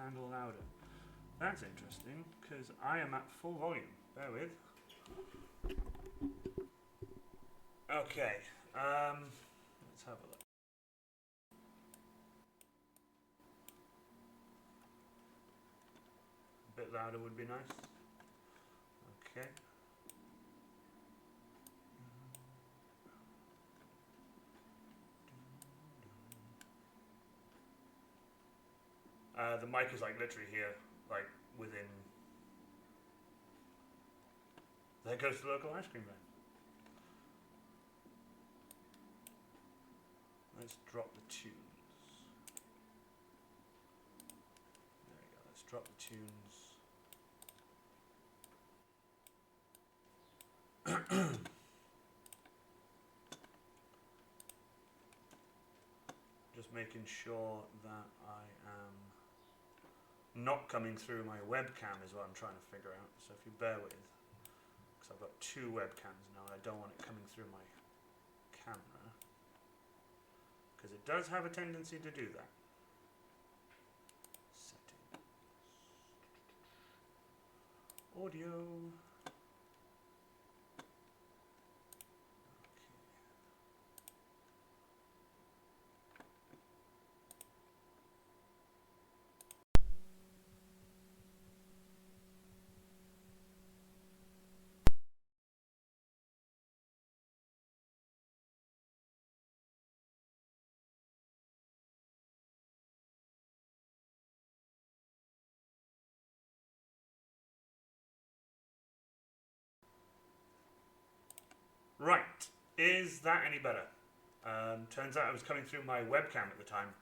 handle louder. That's interesting, because I am at full volume. Bear with. Okay, let's have a look. A bit louder would be nice. Okay. The mic is like literally here, like within. There goes the local ice cream van. Let's drop the tunes. There we go, let's drop the tunes. Just making sure that I am not coming through my webcam is what I'm trying to figure out. So if you bear with, because I've got two webcams now, I don't want it coming through my camera, because it does have a tendency to do that. Settings. Audio. Right, is that any better? Turns out I was coming through my webcam at the time,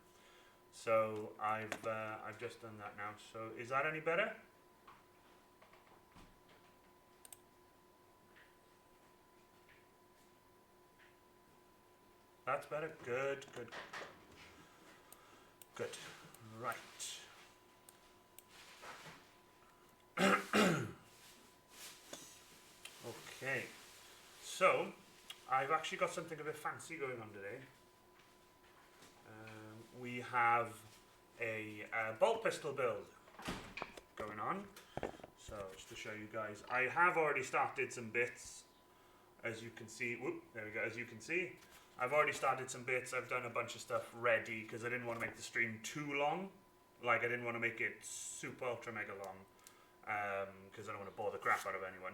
so I've just done that now. So is that any better? That's better. Good, good, good. Right. Okay. So, I've actually got something a bit fancy going on today. We have a bolt pistol build going on. So, just to show you guys, I have already started some bits. As you can see, whoop, there we go. As you can see, I've already started some bits. I've done a bunch of stuff ready because I didn't want to make the stream too long. Like, I didn't want to make it super ultra mega long because I don't want to bore the crap out of anyone.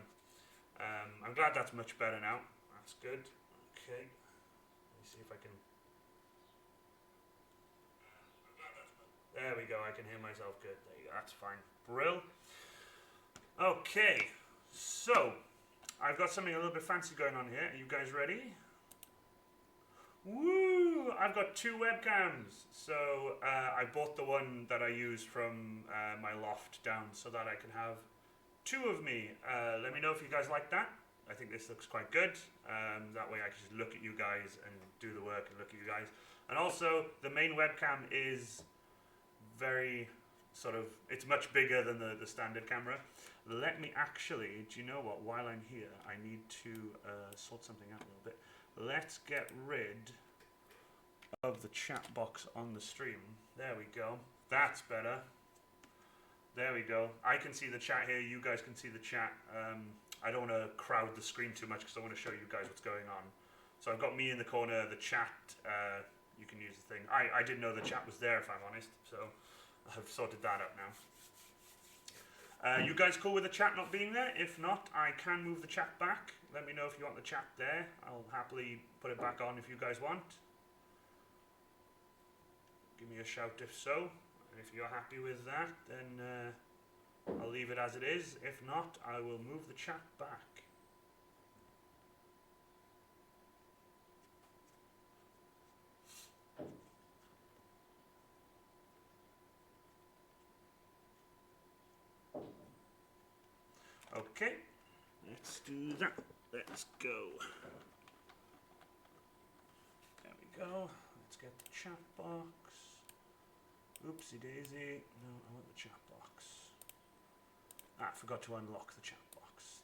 I'm glad that's much better now. That's good. Okay. Let me see if I can. There we go. I can hear myself good. There you go. That's fine. Brill. Okay. So, I've got something a little bit fancy going on here. Are you guys ready? Woo! I've got two webcams. So, I bought the one that I use from my loft down so that I can have two of me. Let me know if you guys like that. I think this looks quite good. That way I can just look at you guys and do the work and look at you guys. And also, the main webcam is very sort of, it's much bigger than the standard camera. Let me actually, do you know what, while I'm here, I need to sort something out a little bit. Let's get rid of the chat box on the stream. There we go. That's better. There we go. I can see the chat here. You guys can see the chat. I don't want to crowd the screen too much because I want to show you guys what's going on. So I've got me in the corner, the chat. You can use the thing. I didn't know the chat was there, if I'm honest. So I've sorted that out now. You guys cool with the chat not being there? If not, I can move the chat back. Let me know if you want the chat there. I'll happily put it back on if you guys want. Give me a shout if so. If you're happy with that, then I'll leave it as it is. If not, I will move the chat back. Okay, let's do that. Let's go. There we go. Let's get the chat box. Oopsie daisy. No, I want the chat box. I forgot to unlock the chat box.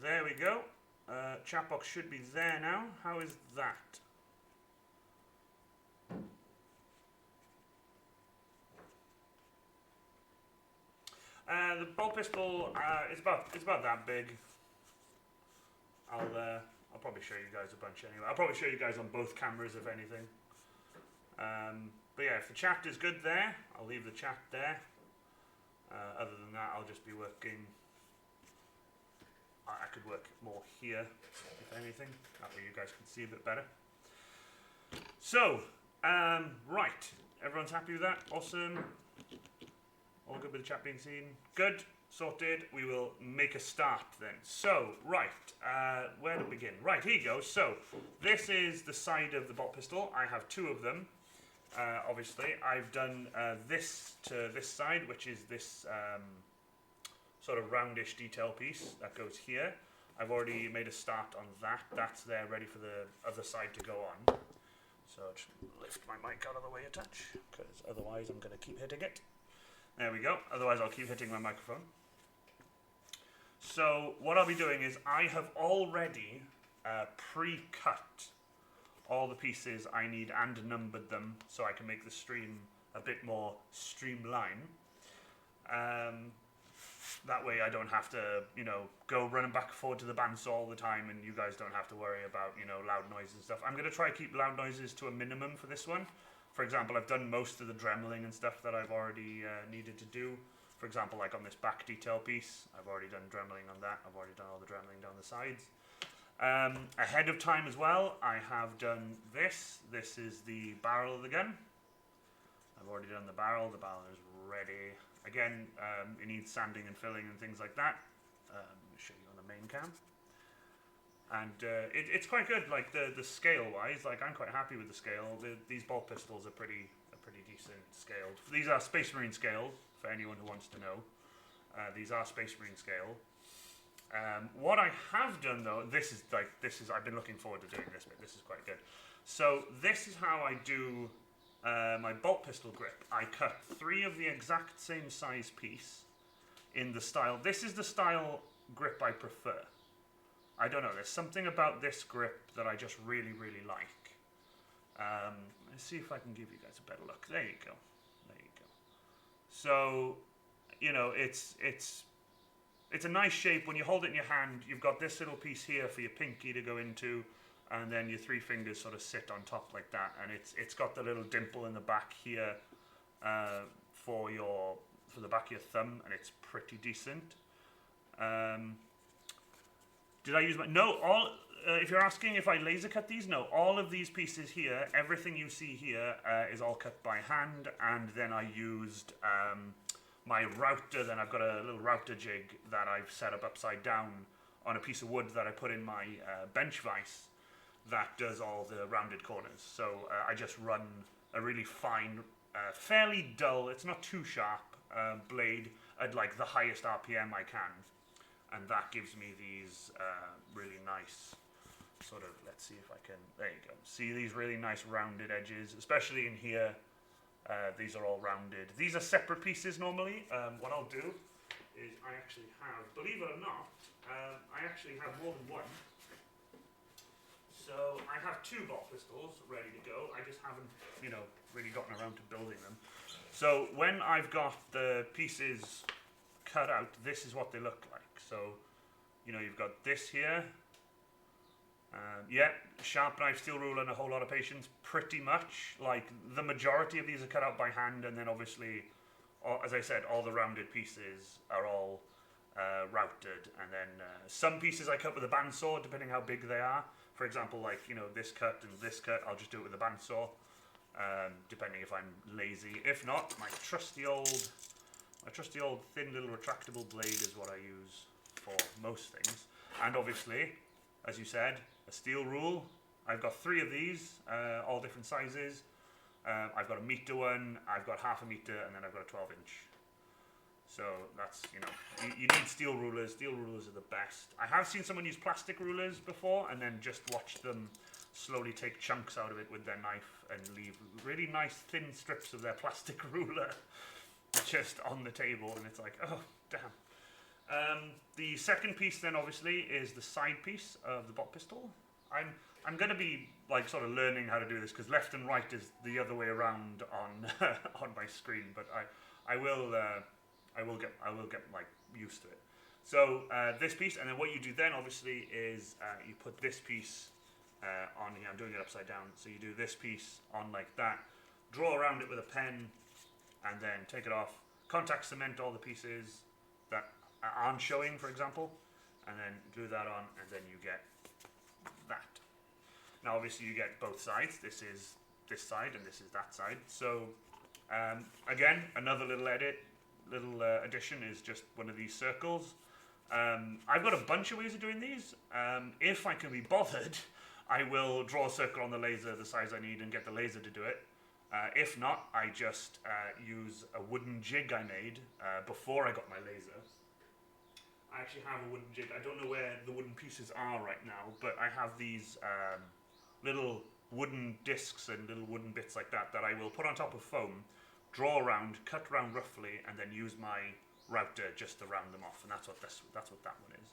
There we go. Chat box should be there now. How is that? The bolt pistol, it's about that big. I'll probably show you guys a bunch anyway. I'll probably show you guys on both cameras if anything. But yeah, if the chat is good there, I'll leave the chat there. Other than that, I'll just be working. I could work more here, if anything. That way you guys can see a bit better. So, right. Everyone's happy with that? Awesome. All good with the chat being seen? Good. Sorted. We will make a start then. So, right. Where to begin? Right, here you go. So, this is the side of the bolt pistol. I have two of them. Obviously, I've done this to this side, which is this sort of roundish detail piece that goes here. I've already made a start on that. That's there ready for the other side to go on. So I'll just lift my mic out of the way a touch, because otherwise I'm going to keep hitting it. There we go. Otherwise I'll keep hitting my microphone. So what I'll be doing is I have already pre-cut all the pieces I need and numbered them so I can make the stream a bit more streamlined. That way I don't have to, go running back and forth to the bandsaw all the time, and you guys don't have to worry about, loud noises and stuff. I'm going to try to keep loud noises to a minimum for this one. For example, I've done most of the dremeling and stuff that I've already needed to do. For example, like on this back detail piece, I've already done dremeling on that. I've already done all the dremeling down the sides. Ahead of time as well, I have done this. This is the barrel of the gun. I've already done the barrel. The barrel is ready. Again, it needs sanding and filling and things like that. Let me show you on the main cam. And it's quite good, like the scale-wise. Like I'm quite happy with the scale. These bolt pistols are pretty decent scaled. These are Space Marine scale for anyone who wants to know. These are Space Marine scale. What I have done though, I've been looking forward to doing this bit. This is quite good. So this is how I do. My bolt pistol grip. I cut 3 of the exact same size piece in the style. This is the style grip I prefer. I don't know, there's something about this grip that I just really, really like. Let's see if I can give you guys a better look. There you go. There you go. So, it's a nice shape. When you hold it in your hand, you've got this little piece here for your pinky to go into, and then your 3 fingers sort of sit on top like that, and it's got the little dimple in the back here for the back of your thumb, and it's pretty decent. Did I use my... No, if you're asking if I laser cut these, no. All of these pieces here, everything you see here is all cut by hand, and then I used my router. Then I've got a little router jig that I've set up upside down on a piece of wood that I put in my bench vise that does all the rounded corners. So I just run a really fine, fairly dull, it's not too sharp, blade at like the highest RPM I can. And that gives me these really nice sort of, let's see if I can, there you go. See these really nice rounded edges, especially in here. These are all rounded. These are separate pieces normally. What I'll do is I actually have, believe it or not, I actually have more than one. So I have 2 bolt pistols ready to go. I just haven't, really gotten around to building them. So when I've got the pieces cut out, this is what they look like. So, you've got this here. Sharp knife, steel ruler, and a whole lot of patience. Pretty much, like the majority of these are cut out by hand, and then obviously, as I said, all the rounded pieces are all routed, and then some pieces I cut with a bandsaw, depending how big they are. For example, like this cut and this cut, I'll just do it with a bandsaw, depending if I'm lazy. If not, my trusty old thin little retractable blade is what I use for most things. And obviously, as you said, a steel rule. I've got 3 of these, all different sizes. I've got a meter one, I've got half a meter, and then I've got a 12-inch. So that's, you need steel rulers. Steel rulers are the best. I have seen someone use plastic rulers before and then just watch them slowly take chunks out of it with their knife and leave really nice thin strips of their plastic ruler just on the table, and it's like, oh, damn. The second piece then obviously is the side piece of the bolt pistol. I'm going to be like sort of learning how to do this because left and right is the other way around on on my screen, but I will I will get like used to it. So this piece, and then what you do then obviously is you put this piece on here. I'm doing it upside down. So you do this piece on like that, draw around it with a pen, and then take it off. Contact cement all the pieces that aren't showing, for example, and then glue that on, and then you get that. Now obviously you get both sides. This is this side and this is that side. So again, another little addition is just one of these circles. I've got a bunch of ways of doing these. If I can be bothered, I will draw a circle on the laser the size I need and get the laser to do it. If not, I just use a wooden jig I made before I got my laser. I actually have a wooden jig. I don't know where the wooden pieces are right now, but I have these little wooden discs and little wooden bits like that I will put on top of foam, draw around, cut around roughly, and then use my router just to round them off. And that's what that one is.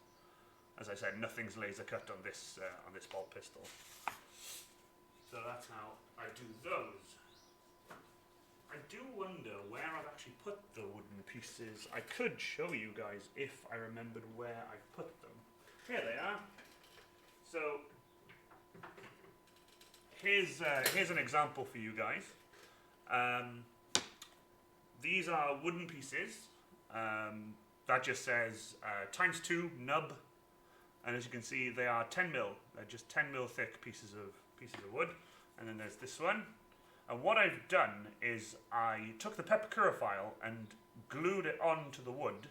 As I said, nothing's laser cut on this bolt pistol. So that's how I do those. I do wonder where I've actually put the wooden pieces. I could show you guys if I remembered where I put them. Here they are. So here's an example for you guys. These are wooden pieces. That just says ×2 nub, and as you can see, they are 10 mil. They're just 10 mil thick pieces of wood. And then there's this one. And what I've done is I took the Pepakura file and glued it onto the wood,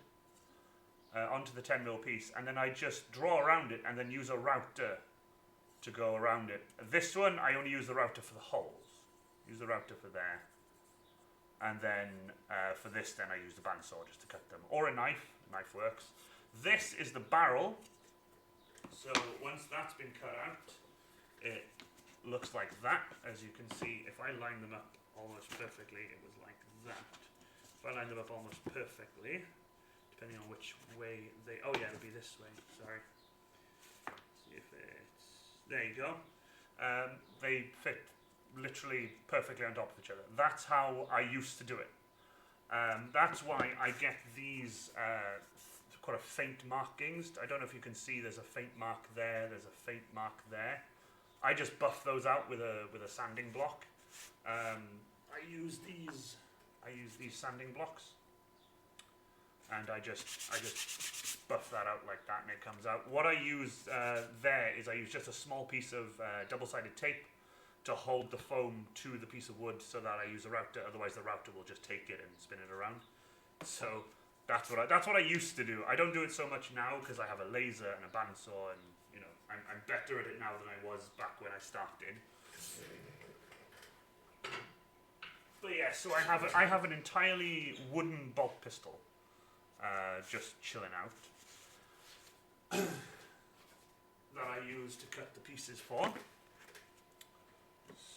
onto the 10 mil piece, and then I just draw around it and then use a router to go around it. This one, I only use the router for the holes. Use the router for there. And then for this, then I use the bandsaw just to cut them. Or a knife. Knife works. This is the barrel. So once that's been cut out, it looks like that. As you can see, if I line them up almost perfectly, it was like that. If I line them up almost perfectly, depending on which way they... Oh yeah, it'll be this way. Sorry. See if it's... There you go. They fit literally perfectly on top of each other. That's how I used to do it. That's why I get these kind of faint markings. I don't know if you can see, there's a faint mark there, there's a faint mark there. I just buff those out with a sanding block. I use these sanding blocks, and I just buff that out like that, and it comes out. What I use there is I use just a small piece of double-sided tape to hold the foam to the piece of wood, so that I use a router. Otherwise, the router will just take it and spin it around. So that's what I used to do. I don't do it so much now because I have a laser and a bandsaw, and you know I'm better at it now than I was back when I started. But yeah, so I have an entirely wooden bolt pistol, just chilling out, that I use to cut the pieces for.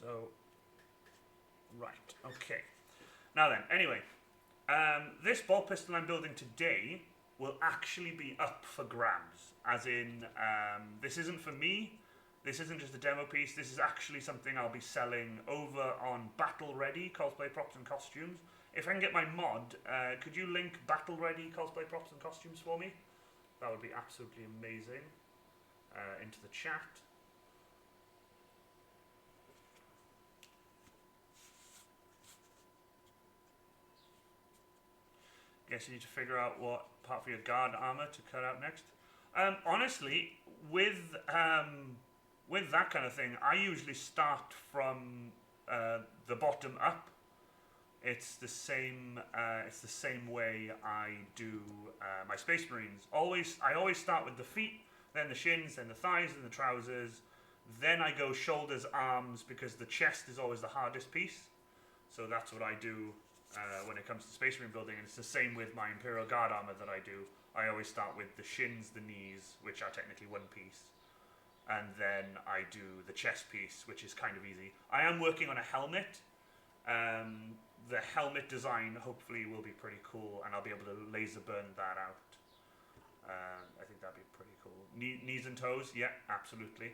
So, right, okay. Now then, anyway, this bolt pistol I'm building today will actually be up for grabs. As in, this isn't for me. This isn't just a demo piece. This is actually something I'll be selling over on Battle Ready Cosplay Props and Costumes. If I can get my mod, could you link Battle Ready Cosplay Props and Costumes for me? That would be absolutely amazing. Into the chat. Guess you need to figure out what part for your guard armor to cut out next. Honestly, with that kind of thing, I usually start from the bottom up. It's the same way I do my Space Marines. I always start with the feet, then the shins, then the thighs, and the trousers. Then I go shoulders, arms, because the chest is always the hardest piece. So that's what I do when it comes to Space Marine building, and it's the same with my Imperial Guard armor that I do. I always start with the shins, the knees, which are technically one piece, and then I do the chest piece, which is kind of easy. I am working on a helmet. The helmet design hopefully will be pretty cool, and I'll be able to laser burn that out. I think that'd be pretty cool. Knees and toes, yeah, absolutely.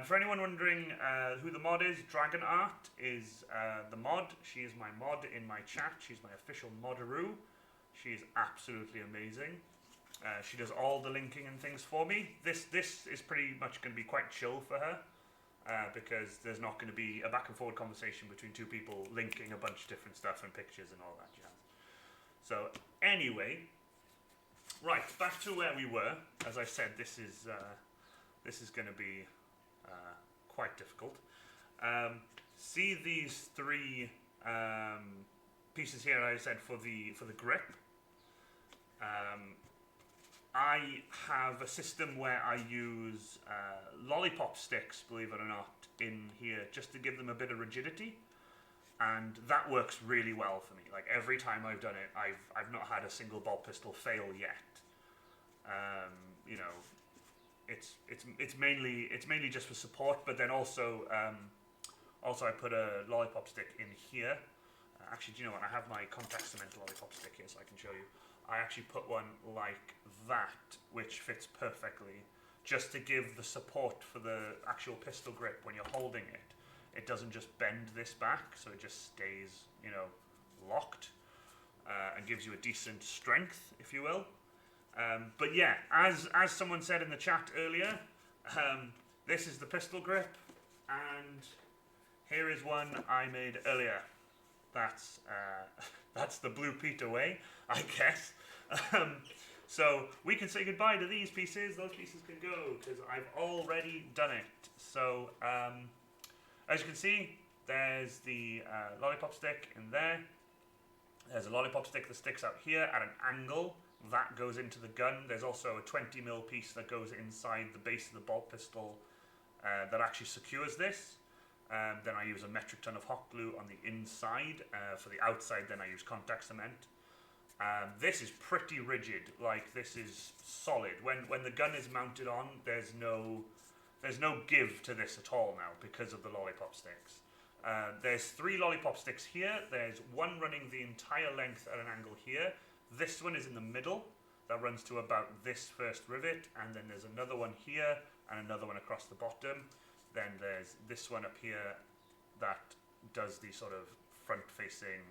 For anyone wondering who the mod is, Dragon Art is the mod. She is my mod in my chat. She's my official modderoo. She's absolutely amazing. She does all the linking and things for me. This is pretty much going to be quite chill for her because there's not going to be a back and forward conversation between two people linking a bunch of different stuff and pictures and all that jazz. So anyway, right, back to where we were. As I said, this is going to be quite difficult. See these three pieces here I said for the grip. I have a system where I use lollipop sticks, believe it or not, in here just to give them a bit of rigidity, and that works really well for me. Like every time I've done it, I've not had a single bolt pistol fail yet. You know, it's mainly just for support, but then also I put a lollipop stick in here. Actually, do you know what? I have my contact cement lollipop stick here, so I can show you. I actually put one like that, which fits perfectly, just to give the support for the actual pistol grip when you're holding it. It doesn't just bend this back, so it just stays, you know, locked, and gives you a decent strength, if you will. But yeah, as someone said in the chat earlier, this is the pistol grip, and here is one I made earlier. That's the Blue Peter way, I guess. So we can say goodbye to these pieces. Those pieces can go because I've already done it. So as you can see, there's the lollipop stick in there. There's a lollipop stick that sticks out here at an angle. That goes into the gun. There's also a 20mm piece that goes inside the base of the bolt pistol that actually secures this. Then I use a metric ton of hot glue on the inside. For the outside, then I use contact cement. This is pretty rigid. Like, this is solid. When the gun is mounted on, there's no give to this at all now because of the lollipop sticks. There's 3 lollipop sticks here. There's one running the entire length at an angle here. This one is in the middle. That runs to about this first rivet. And then there's another one here and another one across the bottom. Then there's this one up here that does the sort of front-facing.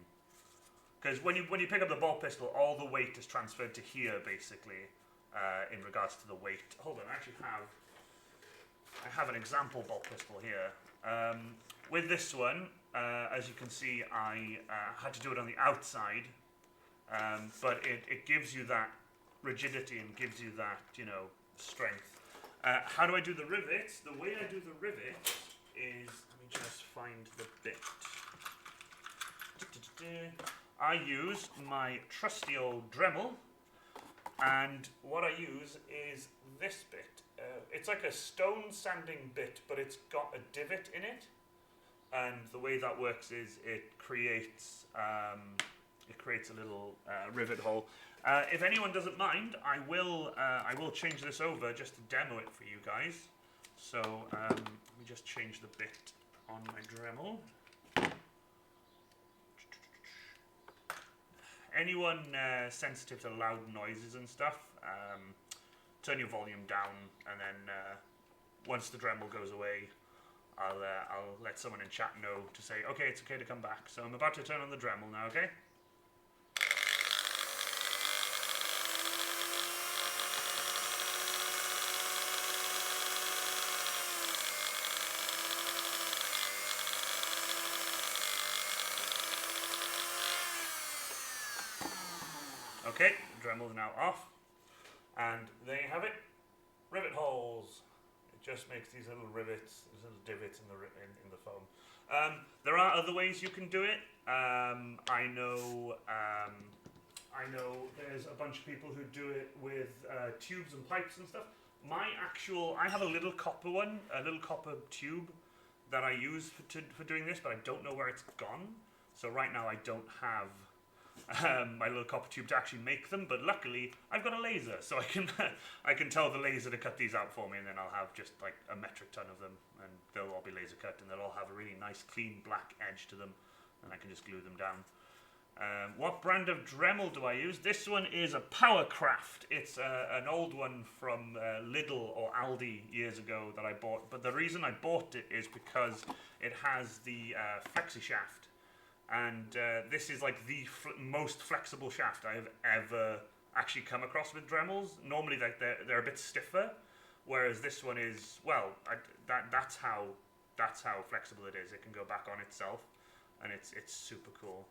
Because when you pick up the bolt pistol, all the weight is transferred to here, basically, in regards to the weight. Hold on, I have an example bolt pistol here. With this one, as you can see, I had to do it on the outside, but it gives you that rigidity and gives you that, you know, strength. How do I do the rivets? The way I do the rivets is, let me just find the bit. I use my trusty old Dremel, and what I use is this bit. It's like a stone sanding bit, but it's got a divot in it, and the way that works is it creates a little rivet hole. If anyone doesn't mind, I will change this over just to demo it for you guys. So let me just change the bit on my Dremel. Anyone sensitive to loud noises and stuff, turn your volume down, and then once the Dremel goes away, I'll let someone in chat know to say, okay, it's okay to come back. So I'm about to turn on the Dremel now, okay? Okay, Dremel's now off, and there you have it, rivet holes. It just makes these little rivets, these little divots in the foam. There are other ways you can do it. I know there's a bunch of people who do it with tubes and pipes and stuff. I have a little copper one, a little copper tube that I use for doing this, but I don't know where it's gone. So right now I don't have my little copper tube to actually make them, but luckily I've got a laser, so I can tell the laser to cut these out for me, and then I'll have just like a metric ton of them, and they'll all be laser cut, and they'll all have a really nice clean black edge to them, and I can just glue them down. What brand of Dremel do I use? This one is a Powercraft. It's an old one from Lidl or Aldi years ago that I bought, but the reason I bought it is because it has the flexi shaft. and this is like the most flexible shaft I've ever actually come across with Dremels. Normally, like they're a bit stiffer, whereas this one is, well, that's how flexible it is. It can go back on itself, and it's super cool.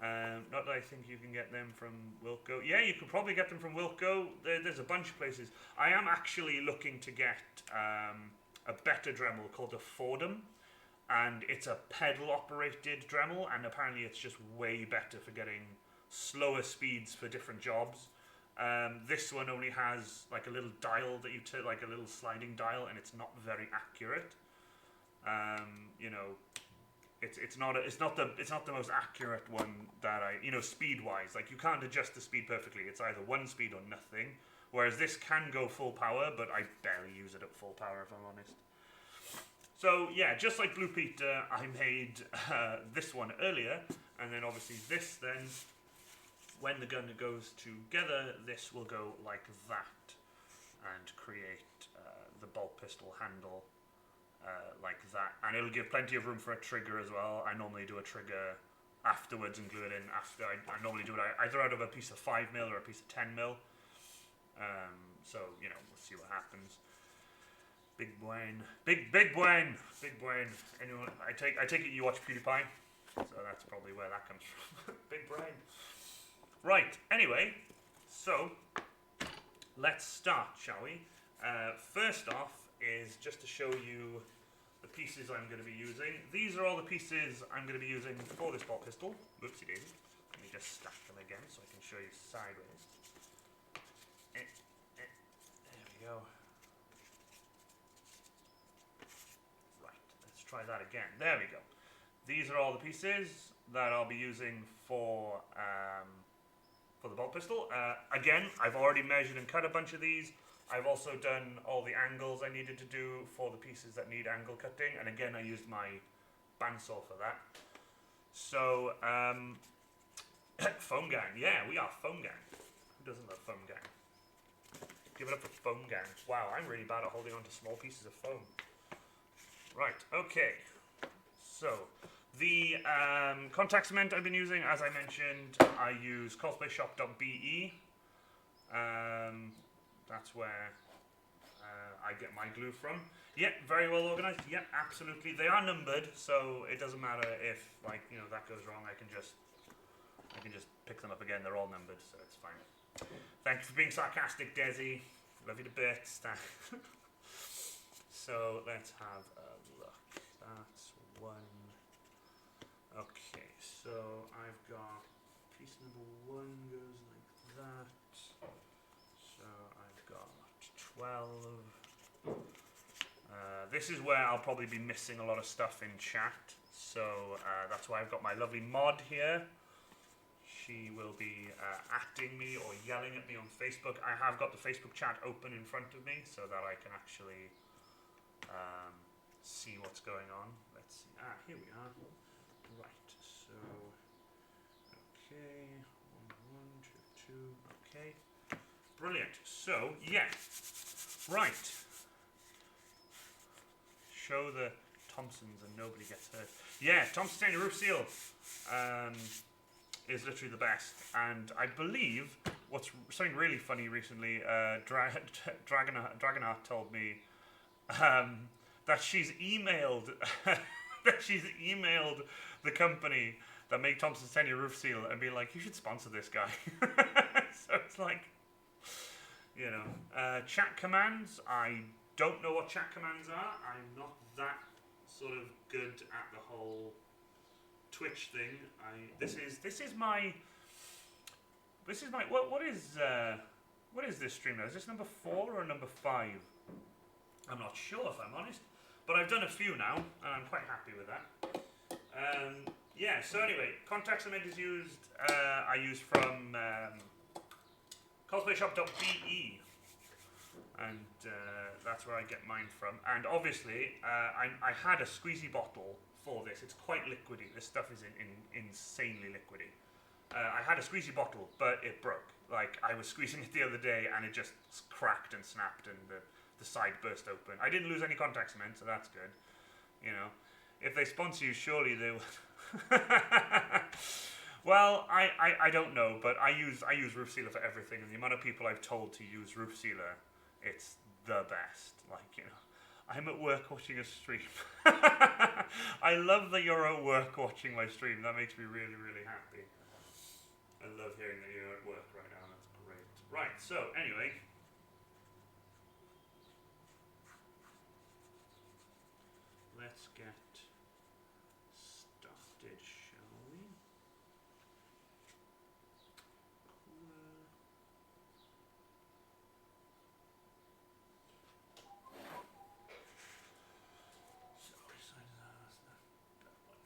Not that I think you can get them from Wilco. Yeah, you could probably get them from Wilco. There's a bunch of places. I am actually looking to get a better Dremel called a Fordham, and it's a pedal-operated Dremel, and apparently it's just way better for getting slower speeds for different jobs. This one only has like a little dial that you turn, like a little sliding dial, and it's not very accurate. You know, it's not the most accurate one that speed wise. Like, you can't adjust the speed perfectly. It's either one speed or nothing. Whereas this can go full power, but I barely use it at full power, if I'm honest. So yeah, just like Blue Peter, I made this one earlier, and then obviously this then, when the gun goes together, this will go like that, and create the bolt pistol handle like that, and it'll give plenty of room for a trigger as well. I normally do a trigger afterwards and glue it in after. I normally do it either out of a piece of 5mm or a piece of 10mm. So, you know, we'll see what happens. Big brain. Big brain. Anyone? I take it you watch PewDiePie, so that's probably where that comes from. Big brain. Right, anyway, so let's start, shall we? First off is just to show you the pieces I'm going to be using. These are all the pieces I'm going to be using for this bolt pistol. Whoopsie daisy. Let me just stack them again so I can show you sideways. There we go. Right, let's try that again. There we go. These are all the pieces that I'll be using for the bolt pistol. Again, I've already measured and cut a bunch of these. I've also done all the angles I needed to do for the pieces that need angle cutting, and again, I used my bandsaw for that. So, Foam Gang. Yeah, we are Foam Gang. Who doesn't love Foam Gang? Give it up for Foam Gang. Wow, I'm really bad at holding on to small pieces of foam. Right, okay. So, the contact cement I've been using, as I mentioned, I use cosplayshop.be. That's where I get my glue from. Yeah, very well organized. Yeah, absolutely. They are numbered, so it doesn't matter if, like, you know, that goes wrong. I can just pick them up again. They're all numbered, so it's fine. Thank you for being sarcastic, Desi. Love you to bits. So let's have a look. That's one. Okay, so I've got piece number 1 goes like that. So I've got 12. This is where I'll probably be missing a lot of stuff in chat. So that's why I've got my lovely mod here. She will be acting me or yelling at me on Facebook. I have got the Facebook chat open in front of me so that I can actually see what's going on. Let's see. Here we are. Right. So, okay. 1, 1, 2, 2. Okay. Brilliant. So, yeah. Right. Show the Thompsons and nobody gets hurt. Yeah, Thompson Titanium Roof Seal is literally the best. And I believe what's something really funny recently, Dragonheart told me that she's emailed the company that make Thompson Titanium Roof Seal and be like, you should sponsor this guy. So it's like, you know, chat commands. I don't know what chat commands are. I'm not that sort of good at the whole Twitch thing. This is my what is this stream now? Is this number 4 or number 5? I'm not sure, if I'm honest. But I've done a few now, and I'm quite happy with that. Yeah, so anyway, contact cement is used. I use from cosplayshop.be, and that's where I get mine from. And obviously, I had a squeezy bottle for this. It's quite liquidy. This stuff is insanely liquidy. I had a squeezy bottle, but it broke. Like, I was squeezing it the other day, and it just cracked and snapped, and the side burst open. I didn't lose any contact cement, so that's good. You know, If they sponsor you, surely they will. Well, I don't know, but I use Roof Sealer for everything, and the amount of people I've told to use Roof Sealer, it's the best. Like, you know, I'm at work watching a stream. I love that you're at work watching my stream. That makes me really, really happy. I love hearing that you're at work right now. That's great. Right, so anyway. Let's get started, shall we? So which side is that? That one.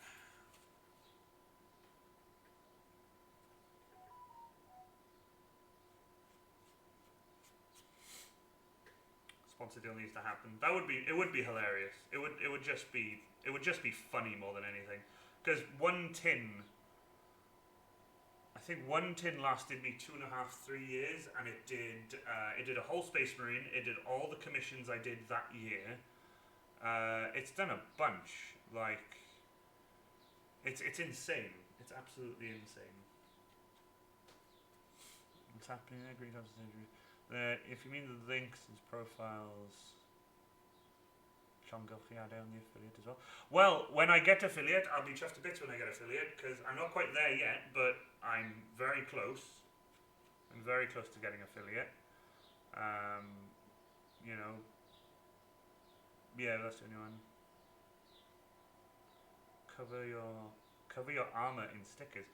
Sponsor deal needs to happen. It would be hilarious. It would just be funny more than anything. Because one tin, I think one tin lasted me 2.5, 3 years, and it did a whole Space Marine. It did all the commissions I did that year. It's done a bunch. Like, it's insane. It's absolutely insane. What's happening there? Green House Injury. If you mean the links, his profiles. Sean Guffey are down the affiliate as well. Well, when I get affiliate, I'll be chuffed to bits when I get affiliate, because I'm not quite there yet, but I'm very close. I'm very close to getting affiliate. You know. Yeah, that's the only one. Cover your armor in stickers.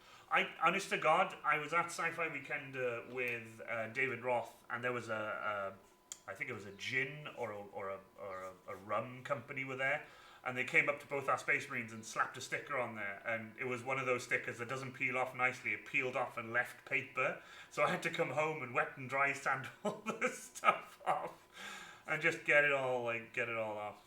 Honest to God, I was at Sci-Fi Weekend with David Roth, and there was I think it was a gin or a rum company were there, and they came up to both our Space Marines and slapped a sticker on there, and it was one of those stickers that doesn't peel off nicely. It peeled off and left paper, so I had to come home and wet and dry sand all the stuff off, and just get it all off.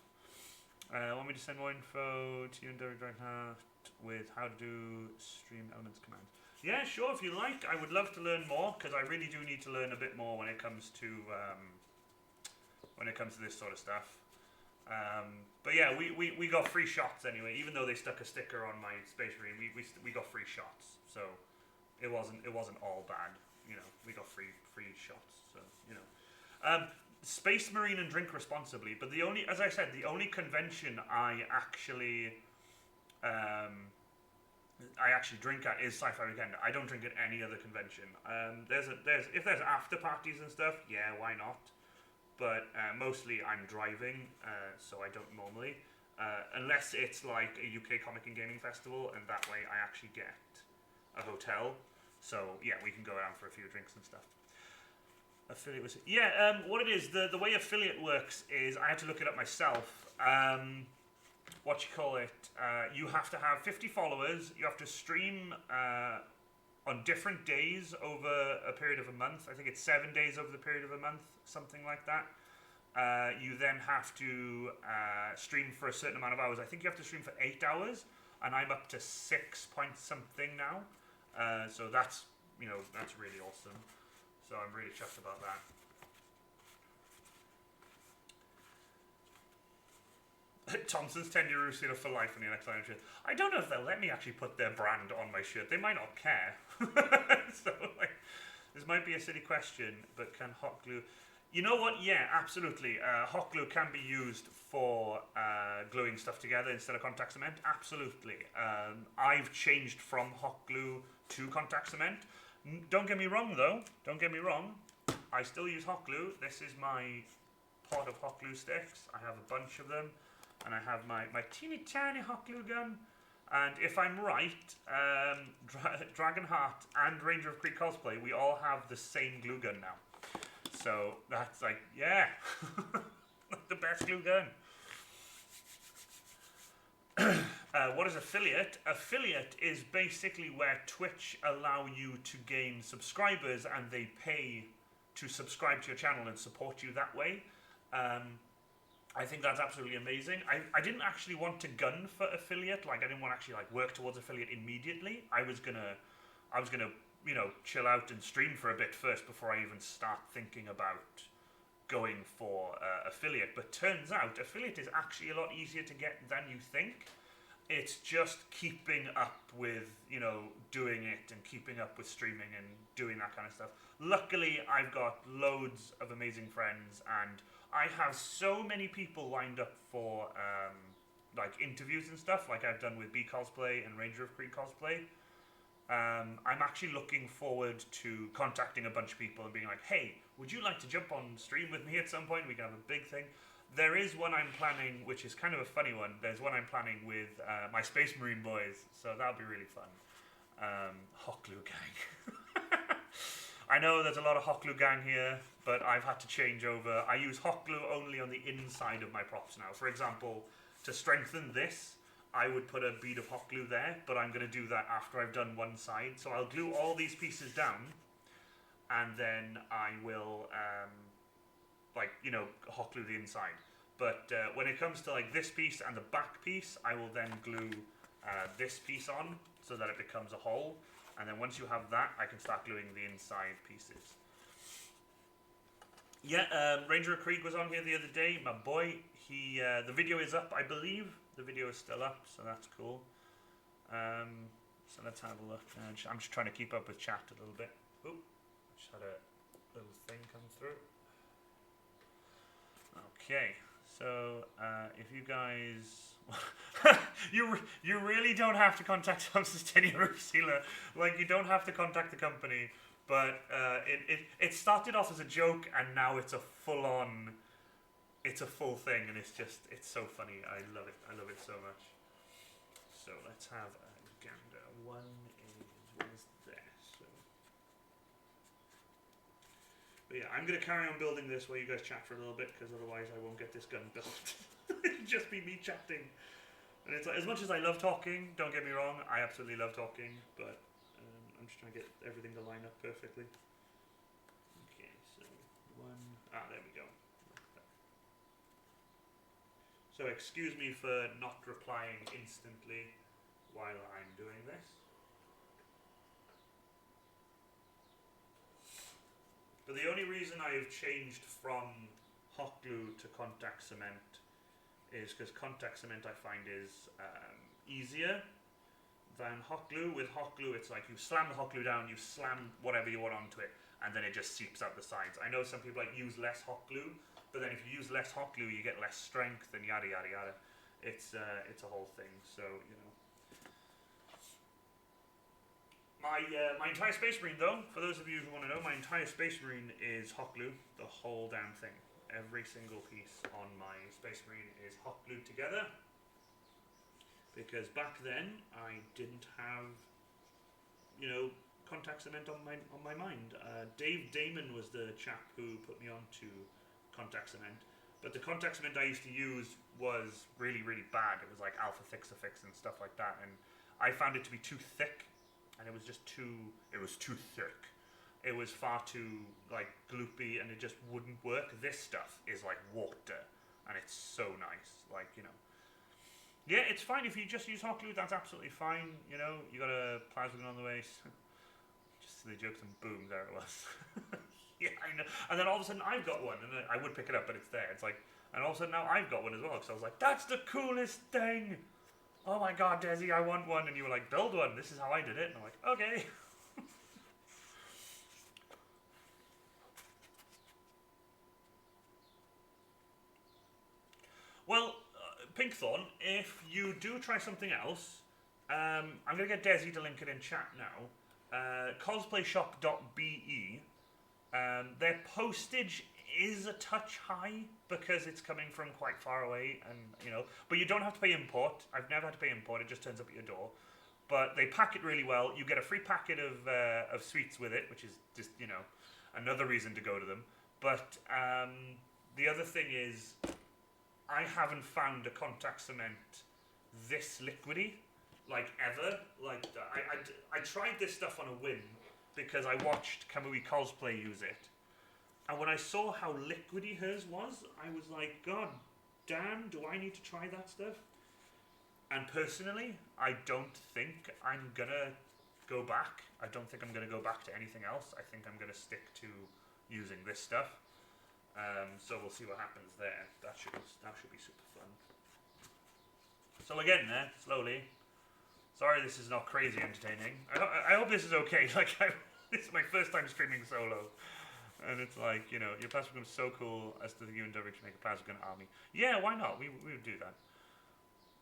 Want me to send more info to you and Derek Dragonheart with how to do stream elements commands? Yeah, sure, if you like. I would love to learn more, because I really do need to learn a bit more when it comes to this sort of stuff. But yeah, we got free shots anyway. Even though they stuck a sticker on my Space Marine, we got free shots. So it wasn't all bad. You know, we got free shots. So you know. Space Marine and drink responsibly, but as I said, the only convention I actually drink at is Sci-Fi Weekend. I don't drink at any other convention. If there's after parties and stuff, yeah, why not? But mostly I'm driving, so I don't normally, unless it's like a UK Comic and Gaming Festival, and that way I actually get a hotel. So yeah, we can go around for a few drinks and stuff. Affiliate was what it is, the way affiliate works is I had to look it up myself. You have to have 50 followers. You have to stream on different days over a period of a month. I think it's 7 days over the period of a month, something like that. You then have to stream for a certain amount of hours. I think you have to stream for 8 hours, and I'm up to 6 point something now. So that's really awesome. So I'm really chuffed about that. Thompson's 10-year Roof Sealer for life on the next line of shirt. I don't know if they'll let me actually put their brand on my shirt. They might not care. So, like, this might be a silly question, but can hot glue... You know what? Yeah, absolutely. Hot glue can be used for gluing stuff together instead of contact cement. Absolutely. I've changed from hot glue to contact cement. Don't get me wrong, though. Don't get me wrong. I still use hot glue. This is my pot of hot glue sticks. I have a bunch of them. And I have my teeny tiny hot glue gun. And if I'm right, Dragonheart and Ranger of Creek Cosplay, we all have the same glue gun now. So that's like, yeah. The best glue gun. What is affiliate? Affiliate is basically where Twitch allow you to gain subscribers, and they pay to subscribe to your channel and support you that way. I think that's absolutely amazing. I didn't actually want to gun for affiliate. Like, I didn't want to actually work towards affiliate immediately. I was gonna chill out and stream for a bit first before I even start thinking about going for affiliate. But turns out affiliate is actually a lot easier to get than you think. it's just keeping up with, you know, doing it and keeping up with streaming and doing that kind of stuff. Luckily, I've got loads of amazing friends, and I have so many people lined up for like interviews and stuff, like I've done with B Cosplay and Ranger of Creed Cosplay. I'm actually looking forward to contacting a bunch of people and being like, hey, would you like to jump on stream with me at some point? We can have a big thing. There is one I'm planning, which is kind of a funny one. There's one I'm planning with my Space Marine boys, so that'll be really fun. Hoklu gang. I know there's a lot of Hoklu gang here, but I've had to change over. I use Hoklu only on the inside of my props now. For example, to strengthen this, I would put a bead of Hoklu there, but I'm going to do that after I've done one side. So I'll glue all these pieces down, and then I will, Hoklu the inside. But when it comes to like this piece and the back piece, I will then glue this piece on so that it becomes a hole. And then once you have that, I can start gluing the inside pieces. Yeah, Ranger of Krieg was on here the other day. My boy, the video is up, I believe. The video is still up, so that's cool. So let's have a look. I'm just trying to keep up with chat a little bit. Oop, just had a little thing come through. Okay, so if you guys, you really don't have to contact Sustainable Roof Sealer. Like, you don't have to contact the company, but it started off as a joke, and now it's a full thing, and it's so funny. I love it so much. So let's have a gander. One is there. So, but yeah, I'm gonna carry on building this while you guys chat for a little bit, because otherwise I won't get this gun built. It'll just be me chatting. And it's like, as much as I love talking, don't get me wrong, I absolutely love talking, but I'm just trying to get everything to line up perfectly. Okay, so there we go. So excuse me for not replying instantly while I'm doing this. But the only reason I've changed from hot glue to contact cement is because contact cement I find is easier than hot glue. With hot glue, it's like you slam the hot glue down, you slam whatever you want onto it, and then it just seeps out the sides. I know some people like use less hot glue, but then if you use less hot glue, you get less strength and yada yada yada. It's a whole thing. So you know, my entire Space Marine though, for those of you who want to know, my entire Space Marine is hot glue, the whole damn thing. Every single piece on my Space Marine is hot glued together, because back then I didn't have, you know, contact cement on my mind. Dave Damon was the chap who put me on to contact cement, but the contact cement I used to use was really, really bad. It was like Alpha Fixafix and stuff like that, and I found it to be too thick, and it was too thick. It was far too like gloopy, and it just wouldn't work. This stuff is like water, and it's so nice. Like, you know, yeah, it's fine if you just use hot glue. That's absolutely fine. You know, you got a plasma gun on the way. Just silly jokes, and boom, there it was. Yeah, I know. And then all of a sudden I've got one, and I would pick it up, but it's there. It's like, and all of a sudden now I've got one as well, because I was like, that's the coolest thing. Oh my god, Desi, I want one. And you were like, build one. This is how I did it. And I'm like, okay. Well, Pinkthorn, if you do try something else, I'm going to get Desi to link it in chat now. Cosplayshop.be. Their postage is a touch high because it's coming from quite far away, and you know, but you don't have to pay import. I've never had to pay import. It just turns up at your door. But they pack it really well. You get a free packet of sweets with it, which is just, you know, another reason to go to them. But the other thing is, I haven't found a contact cement this liquidy, like, ever. Like, I tried this stuff on a whim because I watched Kamui Cosplay use it. And when I saw how liquidy hers was, I was like, God damn, do I need to try that stuff? And personally, I don't think I'm gonna go back. I don't think I'm gonna go back to anything else. I think I'm gonna stick to using this stuff. So we'll see what happens there. That should be super fun. So we're getting there, slowly. Sorry this is not crazy entertaining. I hope this is okay. Like, this is my first time streaming solo. And it's like, you know, your plasma gun is so cool as to think you endeavor to make a plasma gun army. Yeah, why not? We would do that.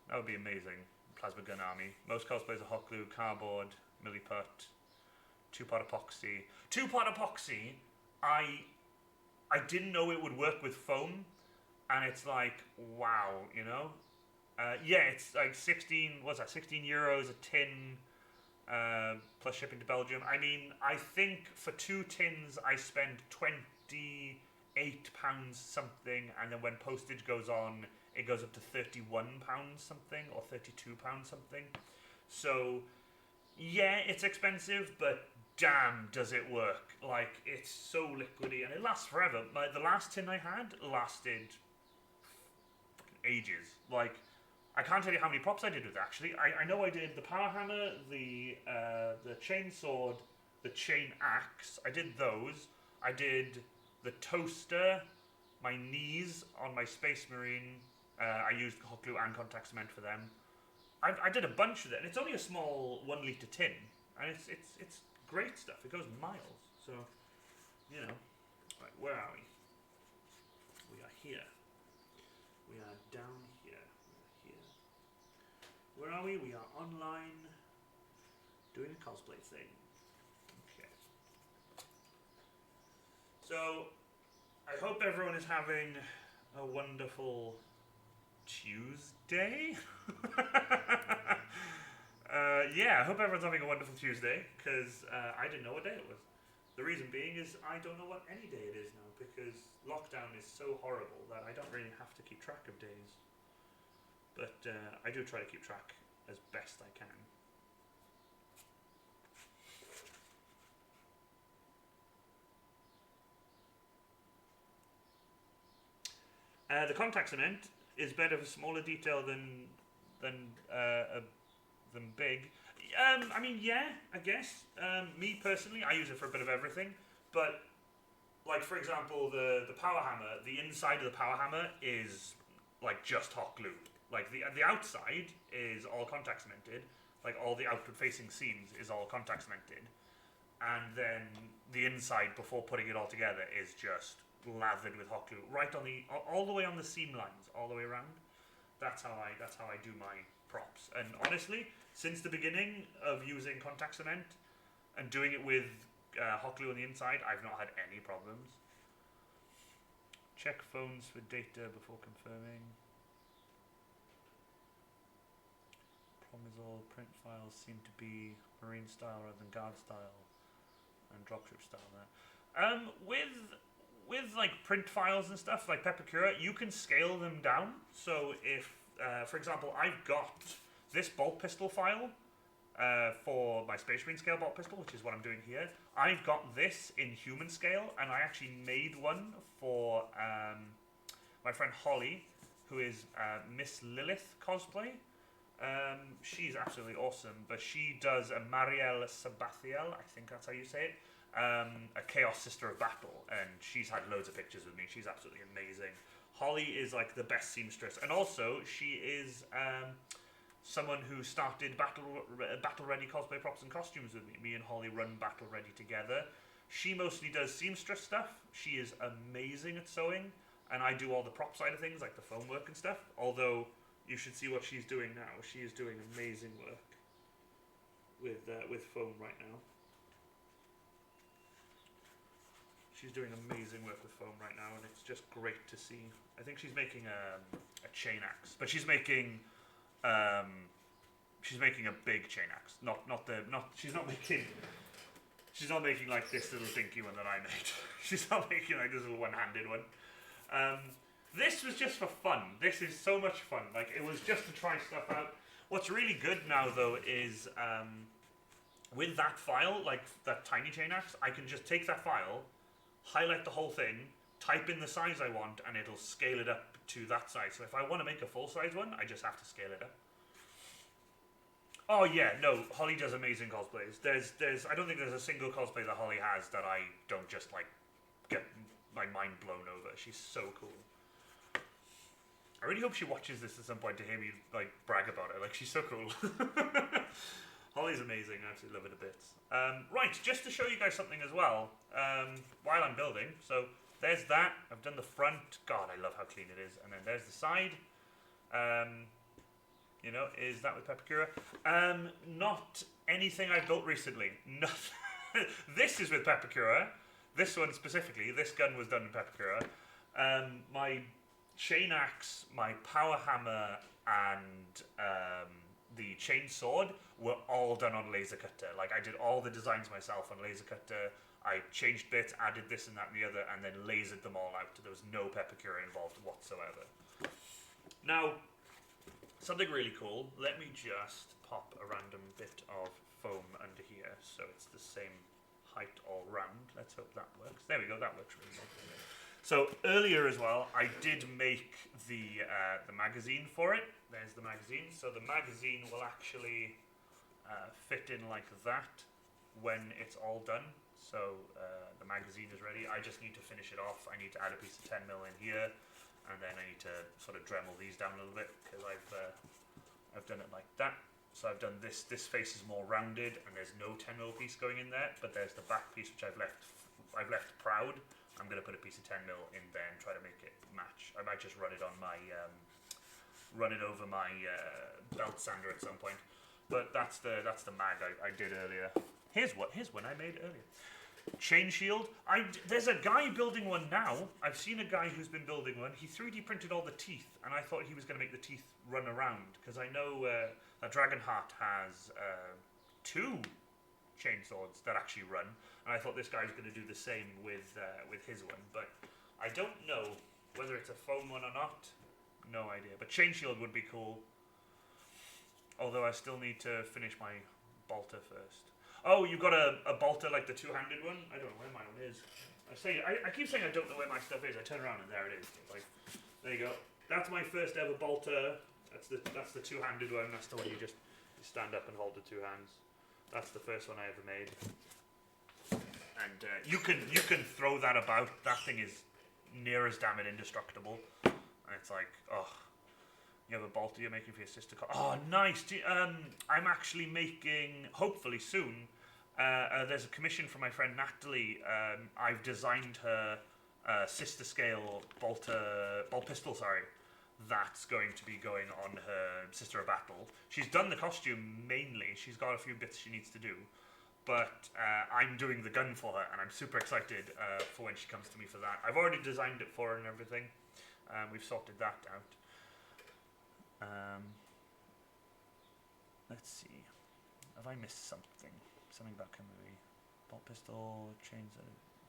That would be amazing. Plasma gun army. Most cosplays are hot glue, cardboard, milliput, two-part epoxy. Two-part epoxy, I didn't know it would work with foam. And it's like, wow, you know? Yeah, it's like 16 euros a tin, plus shipping to Belgium. I mean, I think for 2 tins I spend £28 something, and then when postage goes on, it goes up to £31 something, or £32 something. So, yeah, it's expensive, but damn does it work. Like, it's so liquidy, and it lasts forever. Like, the last tin I had lasted ages. Like, I can't tell you how many props I did with it, actually. I know I did the power hammer, the chain sword, the chain axe. I did those. I did the toaster, my knees on my Space Marine. I used hot glue and contact cement for them. I did a bunch of it, and it's only a small 1 litre tin, and it's great stuff. It goes miles. So, you know, right, where are we? We are here. We are down here. We are here. Where are we? We are online doing a cosplay thing. Okay. So, I hope everyone is having a wonderful Tuesday. Yeah, I hope everyone's having a wonderful Tuesday, because I didn't know what day it was. The reason being is I don't know what any day it is now, because lockdown is so horrible that I don't really have to keep track of days. But I do try to keep track as best I can. The contact cement is better for smaller detail than big. I mean, yeah, I guess. Me personally, I use it for a bit of everything. But, like, for example, the power hammer, the inside of the power hammer is, like, just hot glue. Like, the outside is all contact cemented. Like, all the outward-facing seams is all contact cemented. And then the inside, before putting it all together, is just lathered with hot glue. Right on all the way on the seam lines, all the way around. That's how I do my props. And honestly, since the beginning of using contact cement and doing it with hot glue on the inside, I've not had any problems. Check phones for data before confirming. Problem is all print files seem to be marine style rather than guard style and dropship style there. With like print files and stuff like Peppercura, you can scale them down. So if, for example, I've got this bolt pistol file for my Space Marine scale bolt pistol, which is what I'm doing here. I've got this in human scale, and I actually made one for my friend Holly, who is Miss Lilith Cosplay. She's absolutely awesome, but she does a Marielle Sabathiel, I think that's how you say it, a Chaos Sister of Battle, and she's had loads of pictures with me. She's absolutely amazing. Holly is like the best seamstress, and also she is someone who started Battle Ready cosplay props and costumes with me. Me and Holly run Battle Ready together. She mostly does seamstress stuff. She is amazing at sewing, and I do all the prop side of things, like the foam work and stuff. Although you should see what she's doing now. She is doing amazing work with foam right now. She's doing amazing work with foam right now, and it's just great to see. I think she's making a chain axe, but she's making a big chain axe. She's not making like this little dinky one that I made. She's not making like this little one-handed one. This was just for fun. This is so much fun. Like, it was just to try stuff out. What's really good now, though, is with that file, like that tiny chain axe, I can just take that file, highlight the whole thing, type in the size I want, and it'll scale it up to that size. So if I want to make a full-size one, I just have to scale it up. Oh yeah, no, Holly does amazing cosplays. There's I don't think there's a single cosplay that Holly has that I don't just like get my mind blown over. She's so cool. I really hope she watches this at some point to hear me like brag about it. Like, she's so cool. Holly's amazing. I absolutely love her to bits. Right, just to show you guys something as well, while I'm building. So there's that. I've done the front. God, I love how clean it is. And then there's the side. You know, is that with Pepakura? Not anything I've built recently. Nothing. This is with Pepakura. This one specifically. This gun was done in Pepakura. My chain axe, my power hammer, and the chain sword were all done on laser cutter. Like, I did all the designs myself on laser cutter. I changed bits, added this and that and the other, and then lasered them all out. There was no Pepakura involved whatsoever. Now, something really cool. Let me just pop a random bit of foam under here so it's the same height all round. Let's hope that works. There we go. That works really well. So earlier as well, I did make the magazine for it. There's the magazine. So the magazine will actually fit in like that when it's all done. So the magazine is ready. I just need to finish it off. I need to add a piece of 10mm in here, and then I need to sort of Dremel these down a little bit because I've done it like that. So I've done this. This face is more rounded, and there's no 10mm piece going in there. But there's the back piece which I've left proud. I'm going to put a piece of 10mm in there and try to make it match. I might just run it on my, run it over my belt sander at some point. But that's the mag I did earlier. Here's one I made earlier. Chain shield. There's a guy building one now. I've seen a guy who's been building one. He 3D printed all the teeth, and I thought he was going to make the teeth run around because I know that Dragonheart has 2 chain swords that actually run, and I thought this guy was going to do the same with his one, but I don't know whether it's a foam one or not. No idea. But chain shield would be cool. Although I still need to finish my bolter first. Oh, you got a bolter like the two-handed one? I don't know where my one is. I keep saying I don't know where my stuff is. I turn around and there it is. Like, there you go. That's my first ever bolter. That's the two-handed one. That's the one you stand up and hold with 2 hands. That's the first one I ever made. And you can throw that about. That thing is near as damn it indestructible. And it's like, oh, you have a bolter you're making for your sister. Oh, nice. I'm actually making, hopefully soon, there's a commission from my friend Natalie. I've designed her sister scale bolt pistol, that's going to be going on her Sister of Battle. She's done the costume mainly. She's got a few bits she needs to do. But I'm doing the gun for her, and I'm super excited for when she comes to me for that. I've already designed it for her and everything. We've sorted that out. Let's see. Have I missed something? Something about Kamui. Bolt pistol,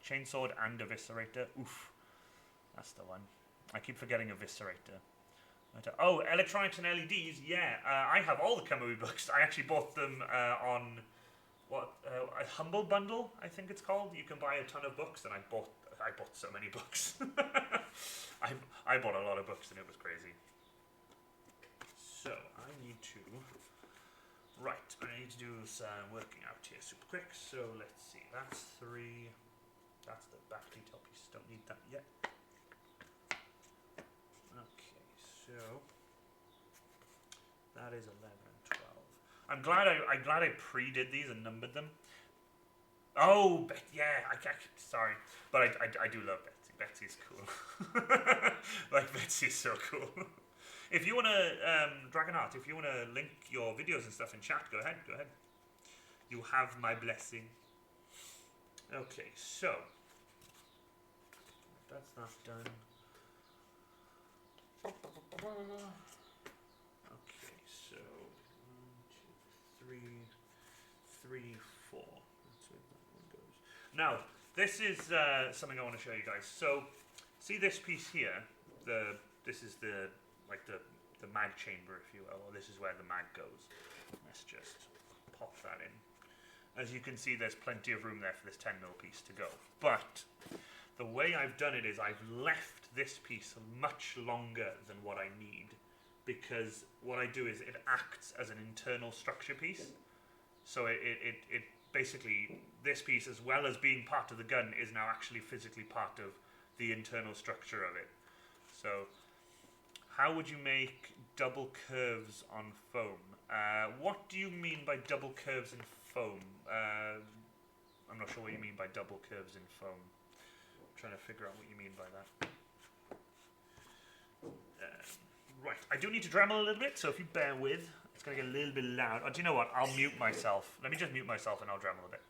chainsword, and eviscerator. Oof. That's the one. I keep forgetting eviscerator. Oh, electronics and LEDs. Yeah, I have all the Kamui books. I actually bought them on a Humble Bundle, I think it's called. You can buy a ton of books, and I bought so many books. I bought a lot of books, and it was crazy. So I need to do some working out here super quick. So let's see. That's 3. That's the back detail piece. Don't need that yet. Okay, so that is 11 and 12. I'm glad I pre-did these and numbered them. Oh, yeah. Sorry, but I do love Betsy. Betsy's cool. Like, Betsy's so cool. If you want to, Dragonheart, if you want to link your videos and stuff in chat, go ahead. You have my blessing. Okay, so that's not done. Okay, so 1, 2, 3, 3, 4. That's where that one goes. Now, this is something I want to show you guys. So, see this piece here? This is the mag chamber, if you will, or this is where the mag goes. Let's just pop that in. As you can see, there's plenty of room there for this 10mm piece to go. But the way I've done it is I've left this piece much longer than what I need, because what I do is it acts as an internal structure piece. So it basically, this piece, as well as being part of the gun, is now actually physically part of the internal structure of it. So How would you make double curves on foam? What do you mean by double curves in foam? I'm not sure what you mean by double curves in foam. I'm trying to figure out what you mean by that. Right, I do need to Dremel a little bit, so if you bear with, it's going to get a little bit loud. Oh, do you know what? I'll mute myself. Let me just mute myself and I'll Dremel a bit.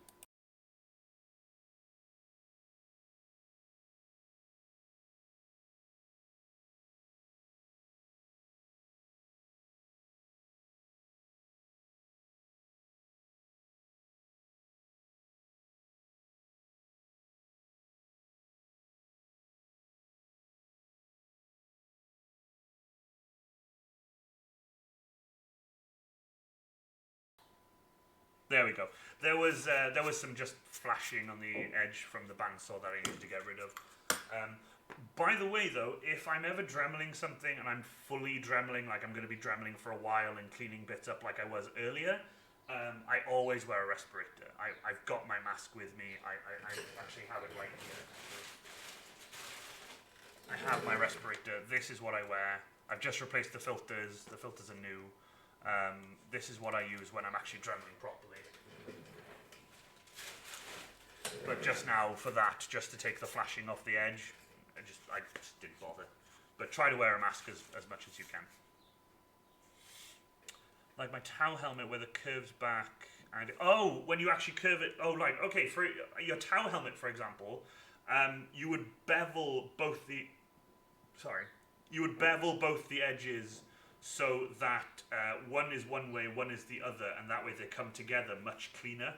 There we go. There was some just flashing on the edge from the bandsaw that I needed to get rid of. By the way, though, if I'm ever Dremeling something and I'm fully Dremeling, like I'm going to be Dremeling for a while and cleaning bits up like I was earlier, I always wear a respirator. I've got my mask with me. I actually have it right here. I have my respirator. This is what I wear. I've just replaced the filters. The filters are new. This is what I use when I'm actually Dremeling properly. But just now, for that, just to take the flashing off the edge, I just didn't bother. But try to wear a mask as much as you can. Like my Tau helmet where the curves back. And when you actually curve it. Oh, right. Okay, for your Tau helmet, for example, you would bevel both the. Sorry. You would bevel both the edges so that one is one way, one is the other, and that way they come together much cleaner.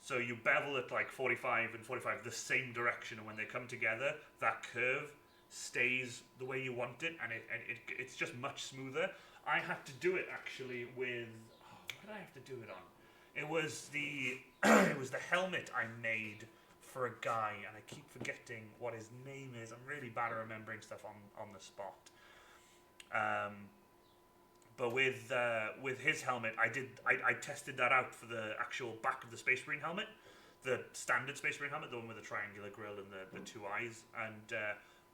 So you bevel it like 45 and 45 the same direction, and when they come together, that curve stays the way you want it, and it's just much smoother. I had to do it actually with what did I have to do it on? It was the it was the helmet I made for a guy, and I keep forgetting what his name is. I'm really bad at remembering stuff on the spot. But with his helmet, I tested that out for the actual back of the Space Marine helmet, the standard Space Marine helmet, the one with the triangular grill and the two eyes, and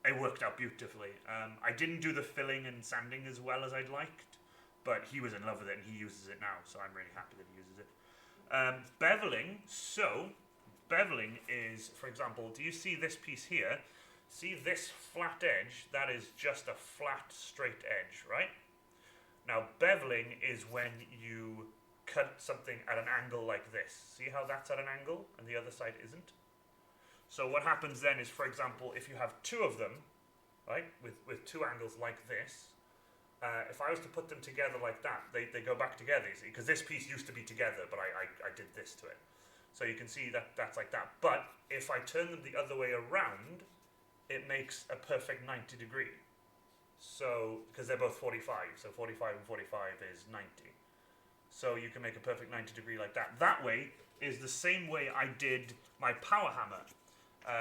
it worked out beautifully. I didn't do the filling and sanding as well as I'd liked, but he was in love with it and he uses it now, so I'm really happy that he uses it. Beveling, so beveling is, for example, do you see this piece here? See this flat edge? That is just a flat, straight edge, right? Now, beveling is when you cut something at an angle like this. See how that's at an angle and the other side isn't? So what happens then is, for example, if you have two of them, right, with two angles like this, if I was to put them together like that, they go back together, you see, because this piece used to be together, but I did this to it. So you can see that that's like that. But if I turn them the other way around, it makes a perfect 90 degree. So, because they're both 45, so 45 and 45 is 90. So you can make a perfect 90 degree like that. That way is the same way I did my power hammer.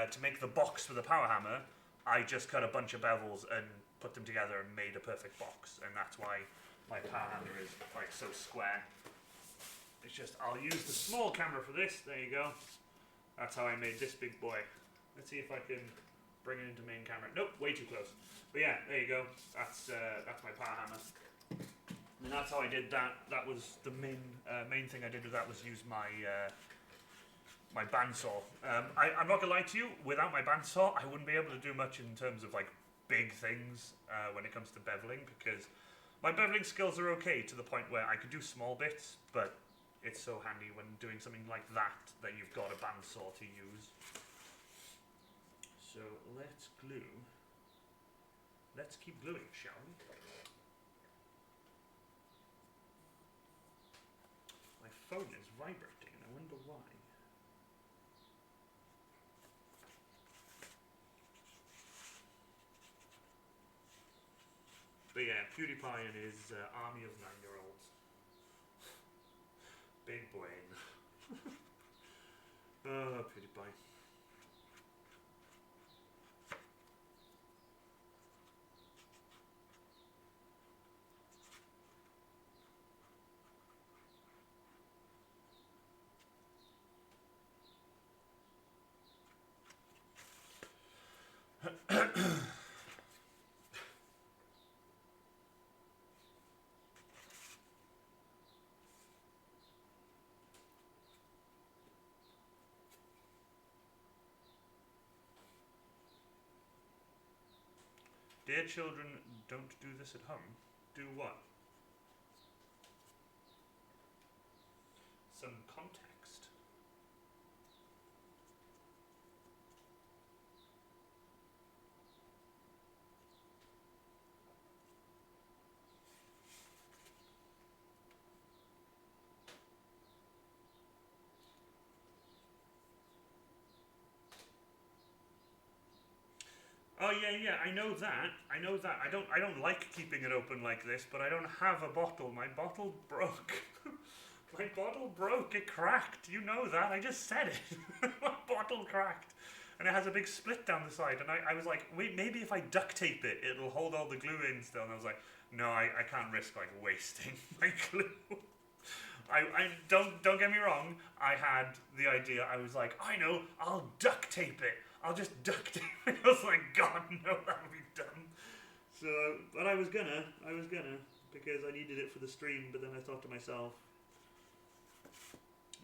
To make the box for the power hammer, I just cut a bunch of bevels and put them together and made a perfect box. And that's why my power hammer is like so square. It's just, I'll use the small camera for this. There you go. That's how I made this big boy. Let's see if I can bring it into main camera. Nope, way too close. But yeah, there you go. That's my power hammer. And that's how I did that. That was the main thing I did with that was use my my bandsaw. I'm not gonna lie to you. Without my bandsaw, I wouldn't be able to do much in terms of like big things when it comes to beveling, because my beveling skills are okay to the point where I could do small bits, but it's so handy when doing something like that you've got a bandsaw to use. So let's glue. Let's keep gluing, shall we? My phone is vibrating and I wonder why. But yeah, PewDiePie and his army of 9-year-olds. Big brain. Oh, PewDiePie. Dear children, don't do this at home. Do what? Some context. Oh yeah, I know that. I know that. I don't like keeping it open like this, but I don't have a bottle. My bottle broke. My bottle broke. It cracked. You know that. I just said it. My bottle cracked. And it has a big split down the side. And I was like, wait, maybe if I duct tape it, it'll hold all the glue in still. And I was like, no, I can't risk like wasting my glue. I don't get me wrong. I had the idea. I was like, I know, I'll duct tape it. I'll just duct tape it. I was like, God, no, that'll be dumb. So, but I was gonna, because I needed it for the stream. But then I thought to myself,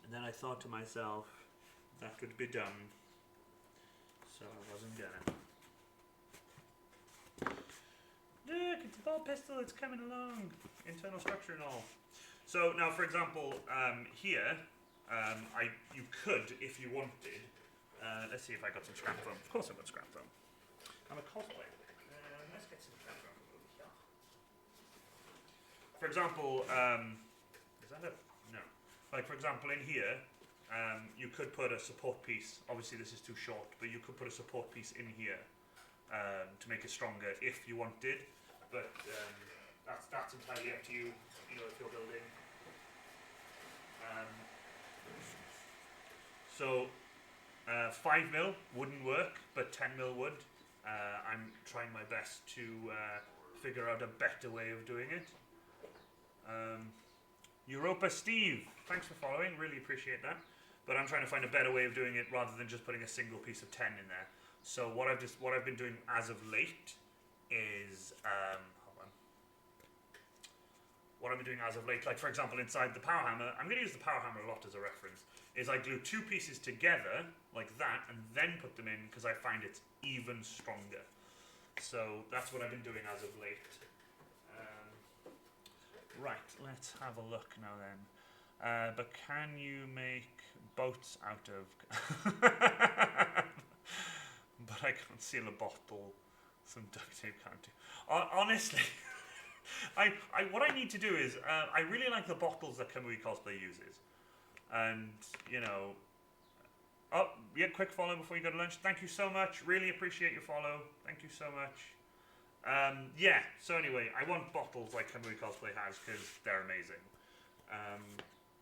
that would be dumb. So I wasn't gonna. Look, it's a ball pistol. It's coming along. Internal structure and all. So now, for example, here, you could, if you wanted. Let's see if I got some scrap foam. Of course I've got scrap foam. I'm a cosplay. Let's get some scrap foam over here. For example, is that a... No. Like, for example, in here, you could put a support piece. Obviously, this is too short, but you could put a support piece in here to make it stronger if you wanted. But that's entirely up to you, if you're building. So 5mm wouldn't work, but 10mm would. I'm trying my best to figure out a better way of doing it. Europa Steve, thanks for following, really appreciate that. But I'm trying to find a better way of doing it rather than just putting a single piece of 10 in there. So what I've been doing as of late is what I've been doing as of late, like for example inside the power hammer, I'm going to use the power hammer a lot as a reference, is I glue two pieces together like that and then put them in because I find it's even stronger. So that's what I've been doing as of late. Right, let's have a look now then. But can you make boats out of... But I can't seal a bottle. Some duct tape can't do. Honestly... what I need to do is, I really like the bottles that Kamui Cosplay uses. And, oh, yeah, quick follow before you go to lunch. Thank you so much. Really appreciate your follow. Thank you so much. Yeah, so anyway, I want bottles like Kamui Cosplay has because they're amazing.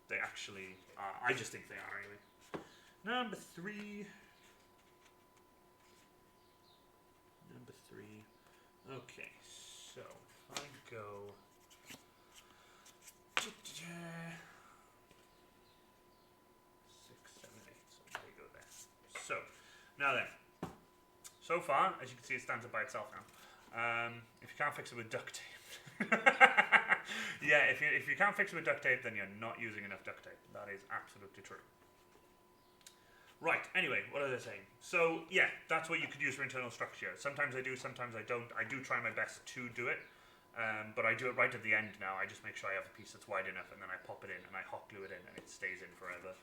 They actually are. I just think they are, anyway. Number three. Okay, so... I go 6, 7, 8. So there you go there. So now then, so far as you can see, it stands up by itself now. If you can't fix it with duct tape, yeah, if you can't fix it with duct tape, then you're not using enough duct tape. That is absolutely true. Right, anyway, what was I saying? So, yeah, that's what you could use for internal structure. Sometimes I do, sometimes I don't. I do try my best to do it. But I do it right at the end now. I just make sure I have a piece that's wide enough, and then I pop it in, and I hot glue it in, and it stays in forever.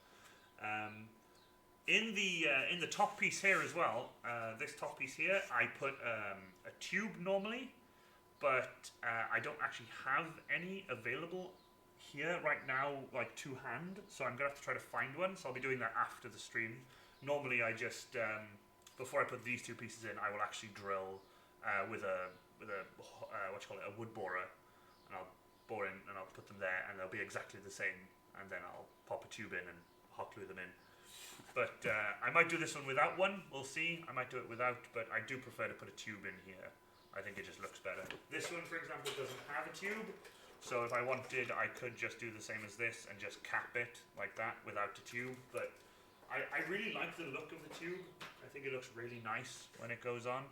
In the top piece here as well, this top piece here, I put a tube normally, but I don't actually have any available here right now, like to hand. So I'm gonna have to try to find one. So I'll be doing that after the stream. Normally, I just before I put these two pieces in, I will actually drill with a a wood borer, and I'll bore in and I'll put them there, and they'll be exactly the same, and then I'll pop a tube in and hot glue them in. But I might do this one without one, we'll see. I might do it without, but I do prefer to put a tube in here. I think it just looks better. This one, for example, doesn't have a tube, so if I wanted, I could just do the same as this and just cap it like that without a tube, but I really like the look of the tube. I think it looks really nice when it goes on.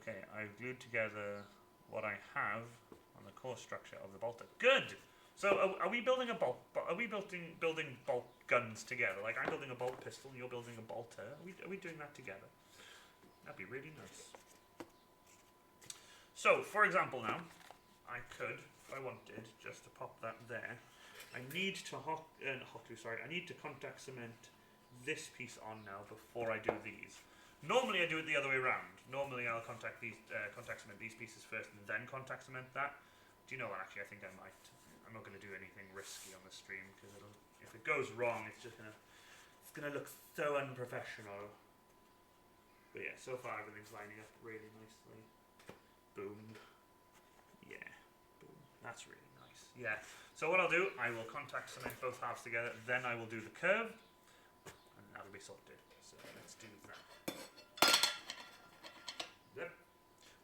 Okay, I've glued together what I have on the core structure of the bolter. Good! So are we building a bolt? Are we building bolt guns together? Like I'm building a bolt pistol and you're building a bolter. Are we doing that together? That'd be really nice. So, for example now, I could, if I wanted, just to pop that there, I need to I need to contact cement this piece on now before I do these. Normally I do it the other way around. Normally I'll contact cement these pieces first and then contact cement that. Do you know what, actually I think I might. I'm not going to do anything risky on the stream because if it goes wrong it's gonna look so unprofessional. But yeah, so far everything's lining up really nicely. Boom. Yeah. Boom. That's really nice. Yeah. So what I'll do, I will contact cement both halves together, then I will do the curve, and that'll be sorted. So let's do that. Yep.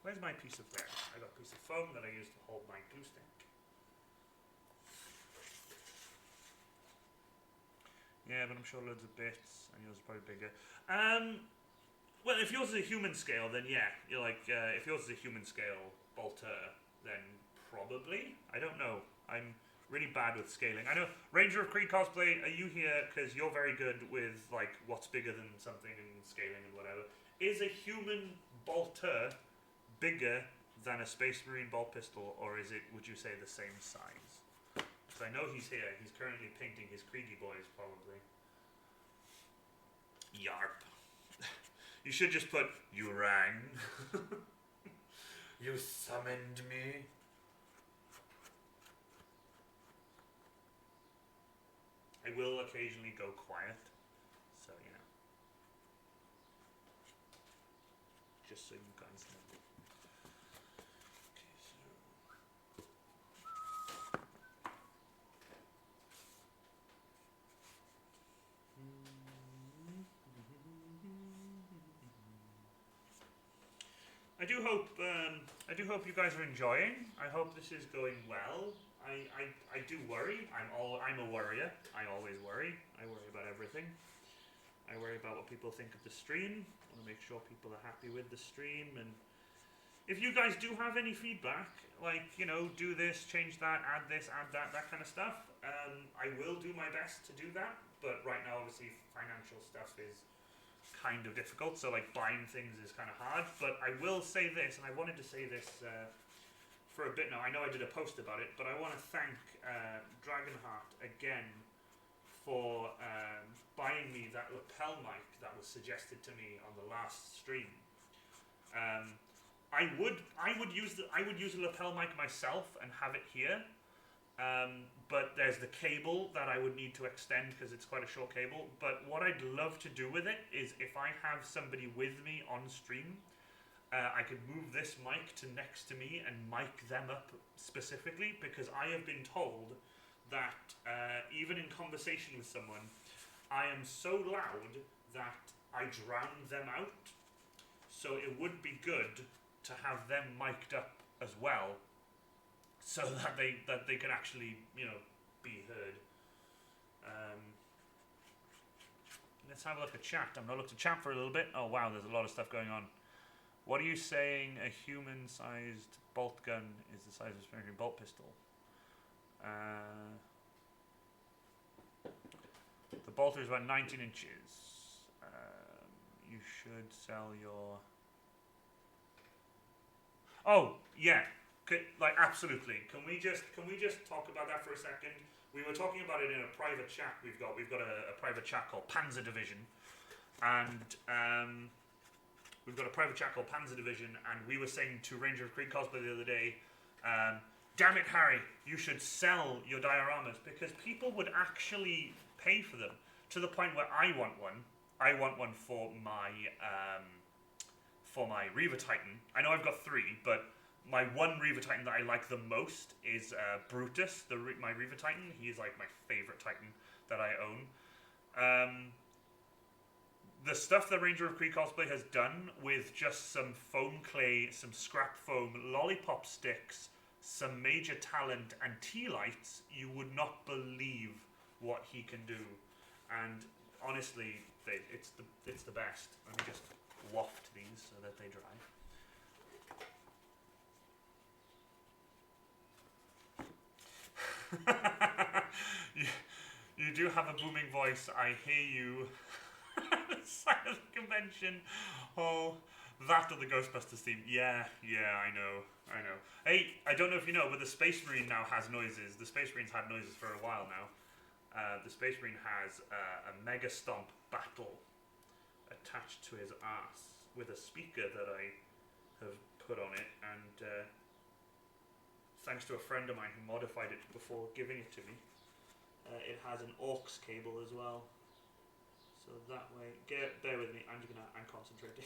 Where's my piece of there? I got a piece of foam that I use to hold my glue stick. Yeah, but I'm sure loads of bits, and yours is probably bigger. Well, if yours is a human scale, then yeah. You're like, if yours is a human scale bolter, then probably. I don't know. I'm really bad with scaling. I know, Ranger of Creed Cosplay, are you here because you're very good with, like, what's bigger than something and scaling and whatever. Is a human bolter bigger than a Space Marine bolt pistol, or is it, would you say, the same size? Because I know he's here. He's currently painting his Kriegi boys, probably. Yarp. You should just put, you rang. You summoned me. I will occasionally go quiet, so you know. Just so you guys know. I do hope you guys are enjoying. I hope this is going well. I do worry. I'm a worrier. I always worry. I worry about everything. I worry about what people think of the stream. I want to make sure people are happy with the stream. And if you guys do have any feedback, like, you know, do this, change that, add this, add that, that kind of stuff, I will do my best to do that. But right now, obviously, financial stuff is kind of difficult, so like buying things is kind of hard. But I will say this, and I wanted to say this for a bit now. I know I did a post about it, but I want to thank Dragonheart again for buying me that lapel mic that was suggested to me on the last stream. I would use a lapel mic myself and have it here. But there's the cable that I would need to extend because it's quite a short cable. But what I'd love to do with it is if I have somebody with me on stream, I could move this mic to next to me and mic them up specifically, because I have been told that even in conversation with someone, I am so loud that I drown them out. So it would be good to have them mic'd up as well, so that they can actually, you know, be heard. Let's have a look at chat. I'm going to look at chat for a little bit. Oh wow, there's a lot of stuff going on. What are you saying? A human-sized bolt gun is the size of a Space Marine bolt pistol. The bolter is about 19 inches. You should sell your... Oh yeah. Like, absolutely. Can we just talk about that for a second? We were talking about it in a private chat. We've got a private chat called Panzer Division, and we've got a private chat called Panzer Division, and we were saying to Ranger of Creed Cosplay the other day, damn it, Harry, you should sell your dioramas, because people would actually pay for them, to the point where I want one. I want one for my Reaver Titan. I know I've got 3, but my one Reaver Titan that I like the most is Brutus, my Reaver Titan. He is like my favorite Titan that I own. The stuff that Ranger of Creed Cosplay has done with just some foam clay, some scrap foam, lollipop sticks, some Major Talent, and tea lights, you would not believe what he can do. And honestly, it's the best. Let me just waft these so that they dry. you do have a booming voice. I hear you. Side of the convention. Oh, that or the Ghostbusters theme. Yeah, I know. I know. Hey, I don't know if you know, but the Space Marine now has noises. The Space Marine's had noises for a while now. The Space Marine has a Mega Stomp battle attached to his ass with a speaker that I have put on it, and thanks to a friend of mine who modified it before giving it to me, it has an aux cable as well. So that way, bear with me, I'm concentrating.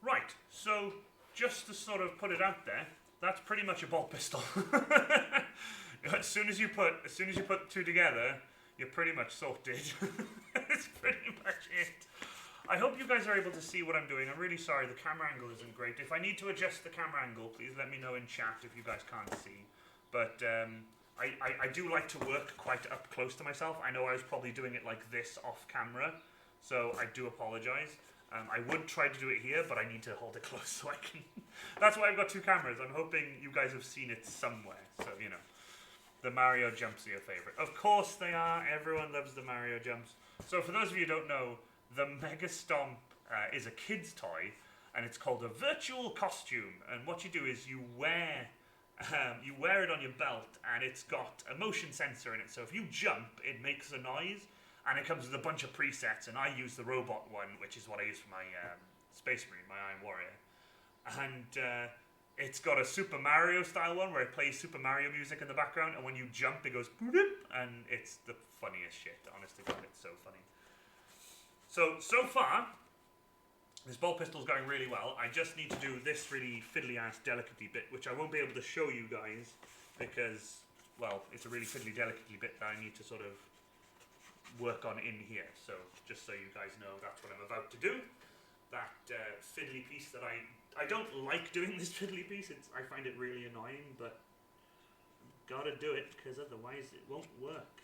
Right, so just to sort of put it out there, that's pretty much a bolt pistol. as soon as you put two together, you're pretty much sorted. That's pretty much it. I hope you guys are able to see what I'm doing. I'm really sorry, the camera angle isn't great. If I need to adjust the camera angle, please let me know in chat if you guys can't see. But I do like to work quite up close to myself. I know I was probably doing it like this off camera, so I do apologise. I would try to do it here, but I need to hold it close so I can... That's why I've got two cameras. I'm hoping you guys have seen it somewhere. So, you know, the Mario jumps are your favourite. Of course they are. Everyone loves the Mario jumps. So for those of you who don't know, the Mega Stomp is a kid's toy, and it's called a virtual costume. And what you do is you wear it on your belt, and it's got a motion sensor in it. So if you jump, it makes a noise. And it comes with a bunch of presets, and I use the robot one, which is what I use for my Space Marine, my Iron Warrior. And it's got a Super Mario style one, where it plays Super Mario music in the background, and when you jump, it goes boop, and it's the funniest shit. Honest to God, it's so funny. So far, this bolt pistol's going really well. I just need to do this really fiddly-ass delicately bit, which I won't be able to show you guys, because, well, it's a really fiddly delicately bit that I need to sort of work on in here. So just so you guys know, that's what I'm about to do. That fiddly piece that I don't like doing this fiddly piece. I find it really annoying, but gotta do it because otherwise it won't work.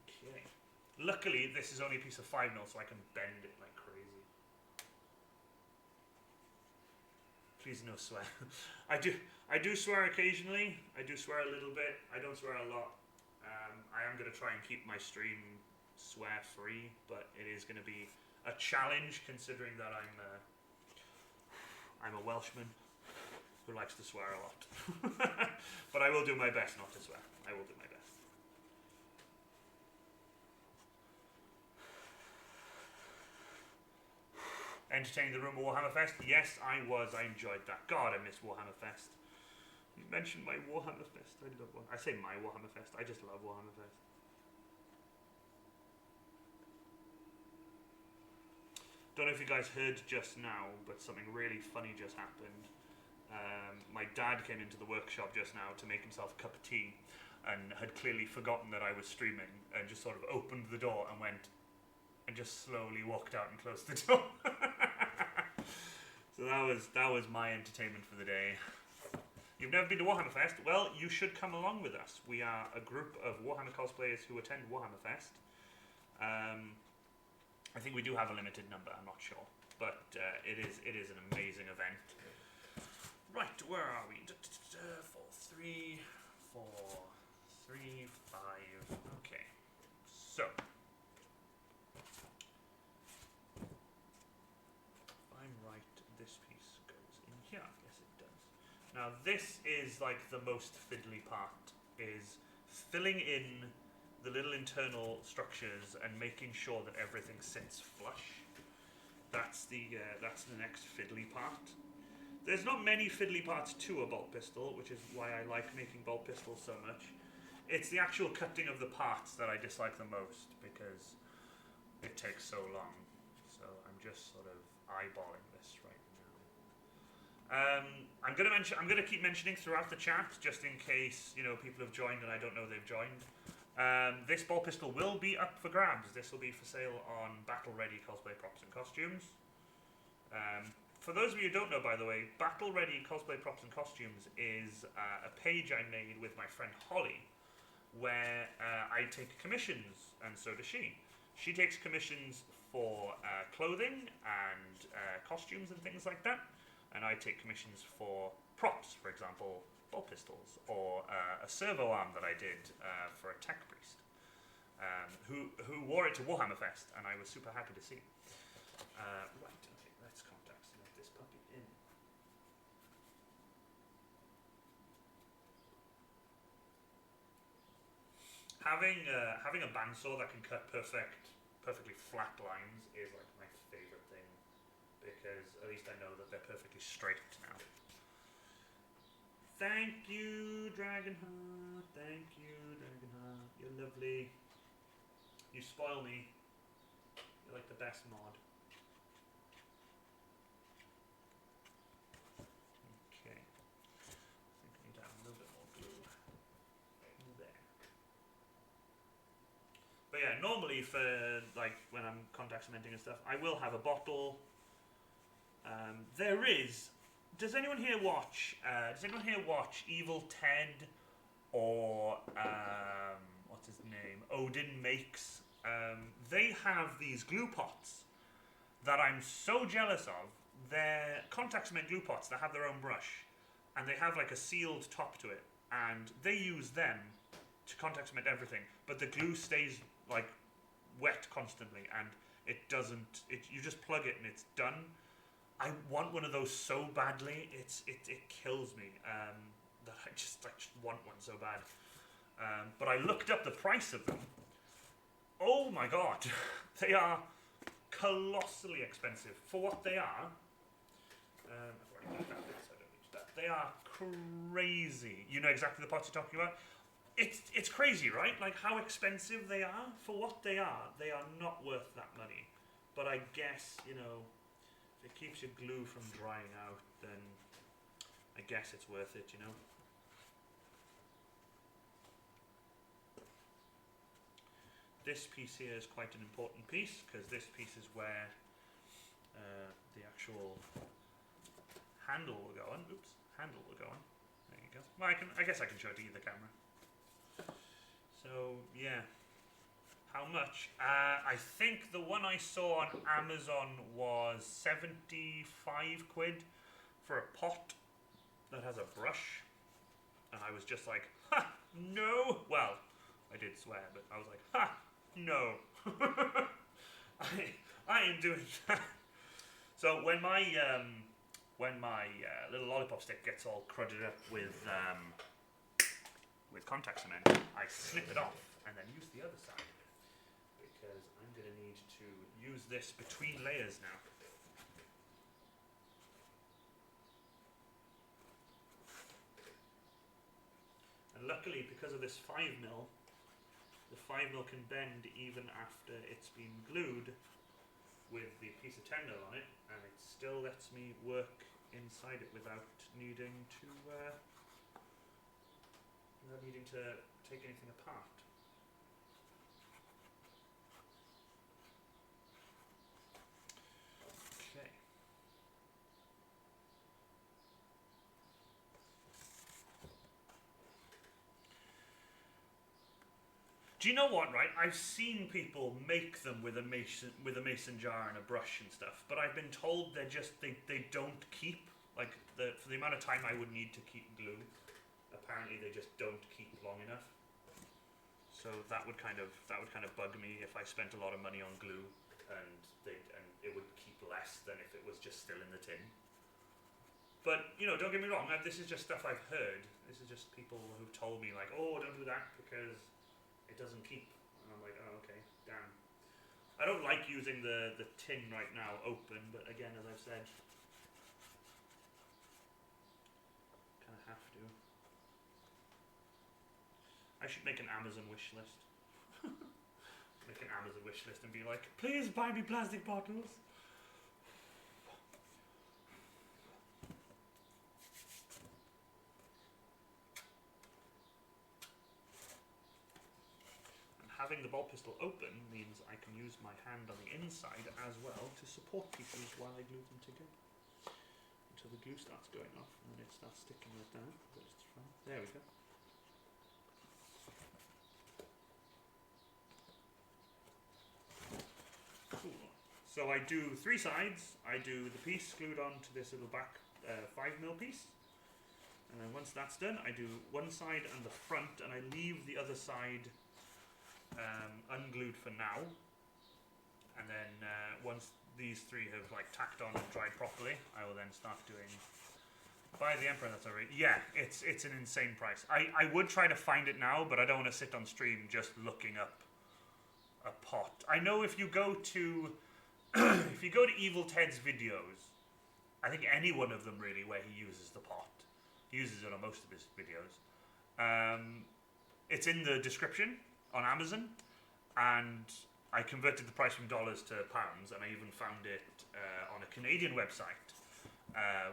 Okay. Luckily, this is only a piece of 5mm, so I can bend it like crazy. Please no swear. I do swear occasionally. I do swear a little bit. I don't swear a lot. I am going to try and keep my stream swear free, but it is going to be a challenge considering that I'm a Welshman who likes to swear a lot. But I will do my best not to swear. I will do my best. Entertaining the room at Warhammer Fest? Yes, I was. I enjoyed that. God, I miss Warhammer Fest. You mentioned my Warhammer Fest. I love Warhammer. I say my Warhammer Fest. I just love Warhammer Fest. Don't know if you guys heard just now, but something really funny just happened. My dad came into the workshop just now to make himself a cup of tea, and had clearly forgotten that I was streaming, and just sort of opened the door and went, and just slowly walked out and closed the door. So that was my entertainment for the day. You've never been to Warhammer Fest? Well, you should come along with us. We are a group of Warhammer cosplayers who attend Warhammer Fest. I think we do have a limited number, I'm not sure. But it is an amazing event. Right, where are we? 4, 3, 4, 3, 5. Okay. So. If I'm right, this piece goes in here. Yes, it does. Now this is like the most fiddly part, is filling in the little internal structures and making sure that everything sits flush. That's the next fiddly part. There's not many fiddly parts to a bolt pistol, which is why I like making bolt pistols so much. It's the actual cutting of the parts that I dislike the most, because it takes so long. So I'm just sort of eyeballing this right now. I'm gonna keep mentioning throughout the chat, just in case people have joined and I don't know they've joined. This bolt pistol will be up for grabs. This will be for sale on Battle Ready Cosplay Props and Costumes. For those of you who don't know, by the way, Battle Ready Cosplay Props and Costumes is a page I made with my friend Holly. where I take commissions, and so does she. She takes commissions for clothing and costumes and things like that, and I take commissions for props, for example, ball pistols, or a servo arm that I did for a tech priest, who wore it to Warhammer Fest, and I was super happy to see. Right, okay, let's contact select this puppy in. Having a bandsaw that can cut perfectly flat lines is like my favorite thing, because at least I know that they're perfectly straight now. Thank you, Dragonheart. Thank you, Dragonheart. You're lovely. You spoil me. You're like the best mod. Okay. I think I need to add a little bit more glue. There. But yeah, normally for like when I'm contact cementing and stuff, I will have a bottle. There is. Does anyone here watch? Evil Ted, or what's his name? Odin Makes. They have these glue pots that I'm so jealous of. They're contact cement glue pots that have their own brush, and they have like a sealed top to it, and they use them to contact cement everything. But the glue stays like wet constantly, and it doesn't. You just plug it and it's done. I want one of those so badly. It kills me that I just want one so bad. But I looked up the price of them. Oh my god, they are colossally expensive for what they are. I've already got that bit, so I don't need that. They are crazy. You know exactly the pots you're talking about. It's crazy, right? Like how expensive they are for what they are. They are not worth that money. But I guess, you know, if it keeps your glue from drying out, then I guess it's worth it, you know. This piece here is quite an important piece, because this piece is where the actual handle will go on. Oops, handle will go on. There you go. Well, I guess I can show it to either camera. So yeah, how much? I think the one I saw on Amazon was 75 quid for a pot that has a brush, and I was just like, ha, no. Well, I did swear, but I was like, ha, no. I ain't doing that. So when my little lollipop stick gets all crudded up with contact cement, I snip it off and then use the other side, because I'm going to need to use this between layers now. And luckily, because of this 5mm, the 5mm can bend even after it's been glued with the piece of 10mm on it, and it still lets me work inside it without needing to take anything apart. Okay. Do you know what, right? I've seen people make them with a mason jar and a brush and stuff, but I've been told they don't keep, like, for the amount of time I would need to keep glue, apparently they just don't keep long enough. So that would kind of bug me if I spent a lot of money on glue and it would keep less than if it was just still in the tin. But, you know, don't get me wrong, this is just stuff I've heard. This is just people who've told me, like, oh, don't do that because it doesn't keep. And I'm like, oh, okay, damn. I don't like using the tin right now open, but again, as I've said, kind of have to. I should make an Amazon wish list. Make an Amazon wish list and be like, please buy me plastic bottles. And having the bolt pistol open means I can use my hand on the inside as well to support pieces while I glue them together. Until the glue starts going off and then it starts sticking like that. But it's fine. There we go. So I do 3 sides. I do the piece glued onto this little back 5mm piece. And then once that's done, I do one side and the front, and I leave the other side unglued for now. And then once these 3 have like tacked on and dried properly, I will then start doing. Buy the Emperor, that's alright. Yeah, it's an insane price. I would try to find it now, but I don't want to sit on stream just looking up a pot. I know if you go to if you go to Evil Ted's videos, I think any one of them really where he uses the pot. He uses it on most of his videos. It's in the description on Amazon, and I converted the price from dollars to pounds, and I even found it on a Canadian website,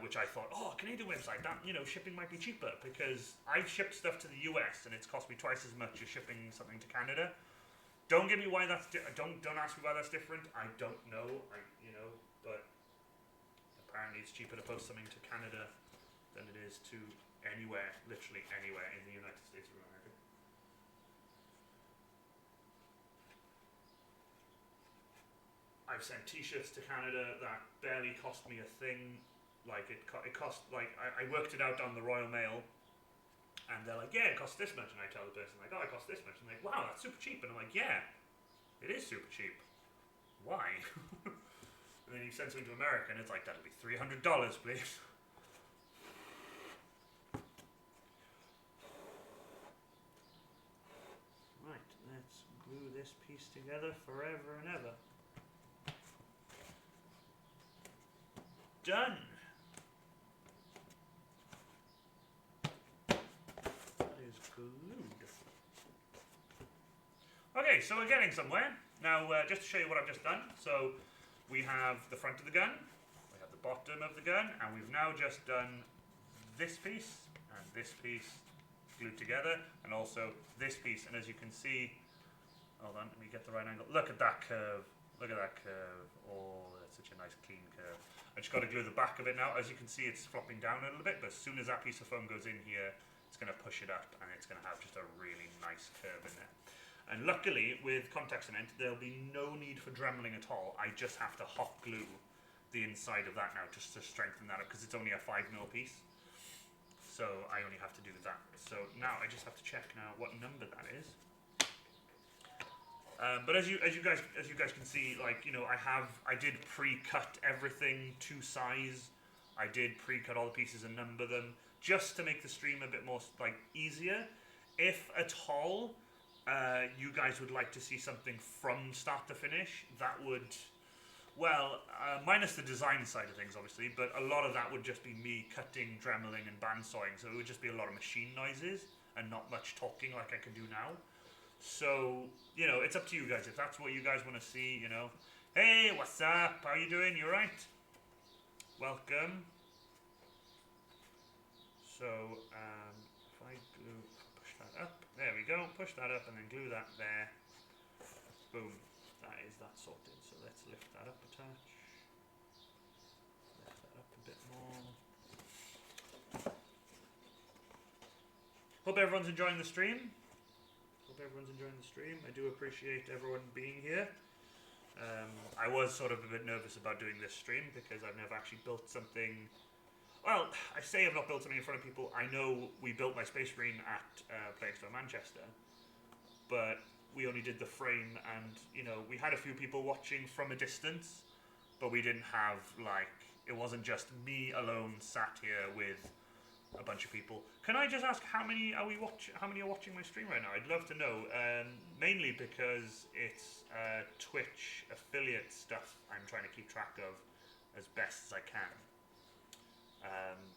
which I thought, oh, a Canadian website, that, you know, shipping might be cheaper, because I've shipped stuff to the US and it's cost me twice as much as shipping something to Canada. Don't get me why that's don't ask me why that's different. I don't know, but apparently it's cheaper to post something to Canada than it is to anywhere, literally anywhere in the United States of America. I've sent T-shirts to Canada that barely cost me a thing. Like it cost, like I worked it out on the Royal Mail, and they're like, yeah, it costs this much, and I tell the person like, oh, it costs this much, and they're like, wow, that's super cheap, and I'm like, yeah, it is super cheap. Why? And then you send something to America, and it's like, that'll be $300, please. Right, let's glue this piece together forever and ever. Done. That is glued. Okay, so we're getting somewhere. Now, just to show you what I've just done. So, we have the front of the gun, we have the bottom of the gun, and we've now just done this piece and this piece glued together, and also this piece. And as you can see, hold on, let me get the right angle. Look at that curve. Look at that curve. Oh, that's such a nice clean curve. I just got to glue the back of it now. As you can see, it's flopping down a little bit, but as soon as that piece of foam goes in here, it's going to push it up, and it's going to have just a really nice curve in there. And luckily, with contact cement, there'll be no need for dremeling at all. I just have to hot glue the inside of that now just to strengthen that up, because it's only a 5mm piece. So I only have to do that. So now I just have to check now what number that is. But as you guys can see, like, you know, I did pre-cut everything to size. I did pre-cut all the pieces and number them just to make the stream a bit more like easier. If at all you guys would like to see something from start to finish, that would, well, minus the design side of things obviously, but a lot of that would just be me cutting, dremeling and bandsawing, so it would just be a lot of machine noises and not much talking like I can do now. So, you know, it's up to you guys. If that's what you guys want to see, you know. Hey, what's up? How you doing? You right? Welcome. So, if I push that up. There we go. Push that up and then glue that there. Boom. That is that sorted. So let's lift that up a touch. Lift that up a bit more. Hope everyone's enjoying the stream. I do appreciate everyone being here. I was sort of a bit nervous about doing this stream because I've never actually built something. Well, I say I've not built something in front of people. I know we built my Space Marine at Play Expo Manchester, but we only did the frame, and you know, we had a few people watching from a distance, but we didn't have, like, it wasn't just me alone sat here with a bunch of people. Can I just ask how many are watching my stream right now? I'd love to know. Mainly because it's Twitch affiliate stuff I'm trying to keep track of as best as I can.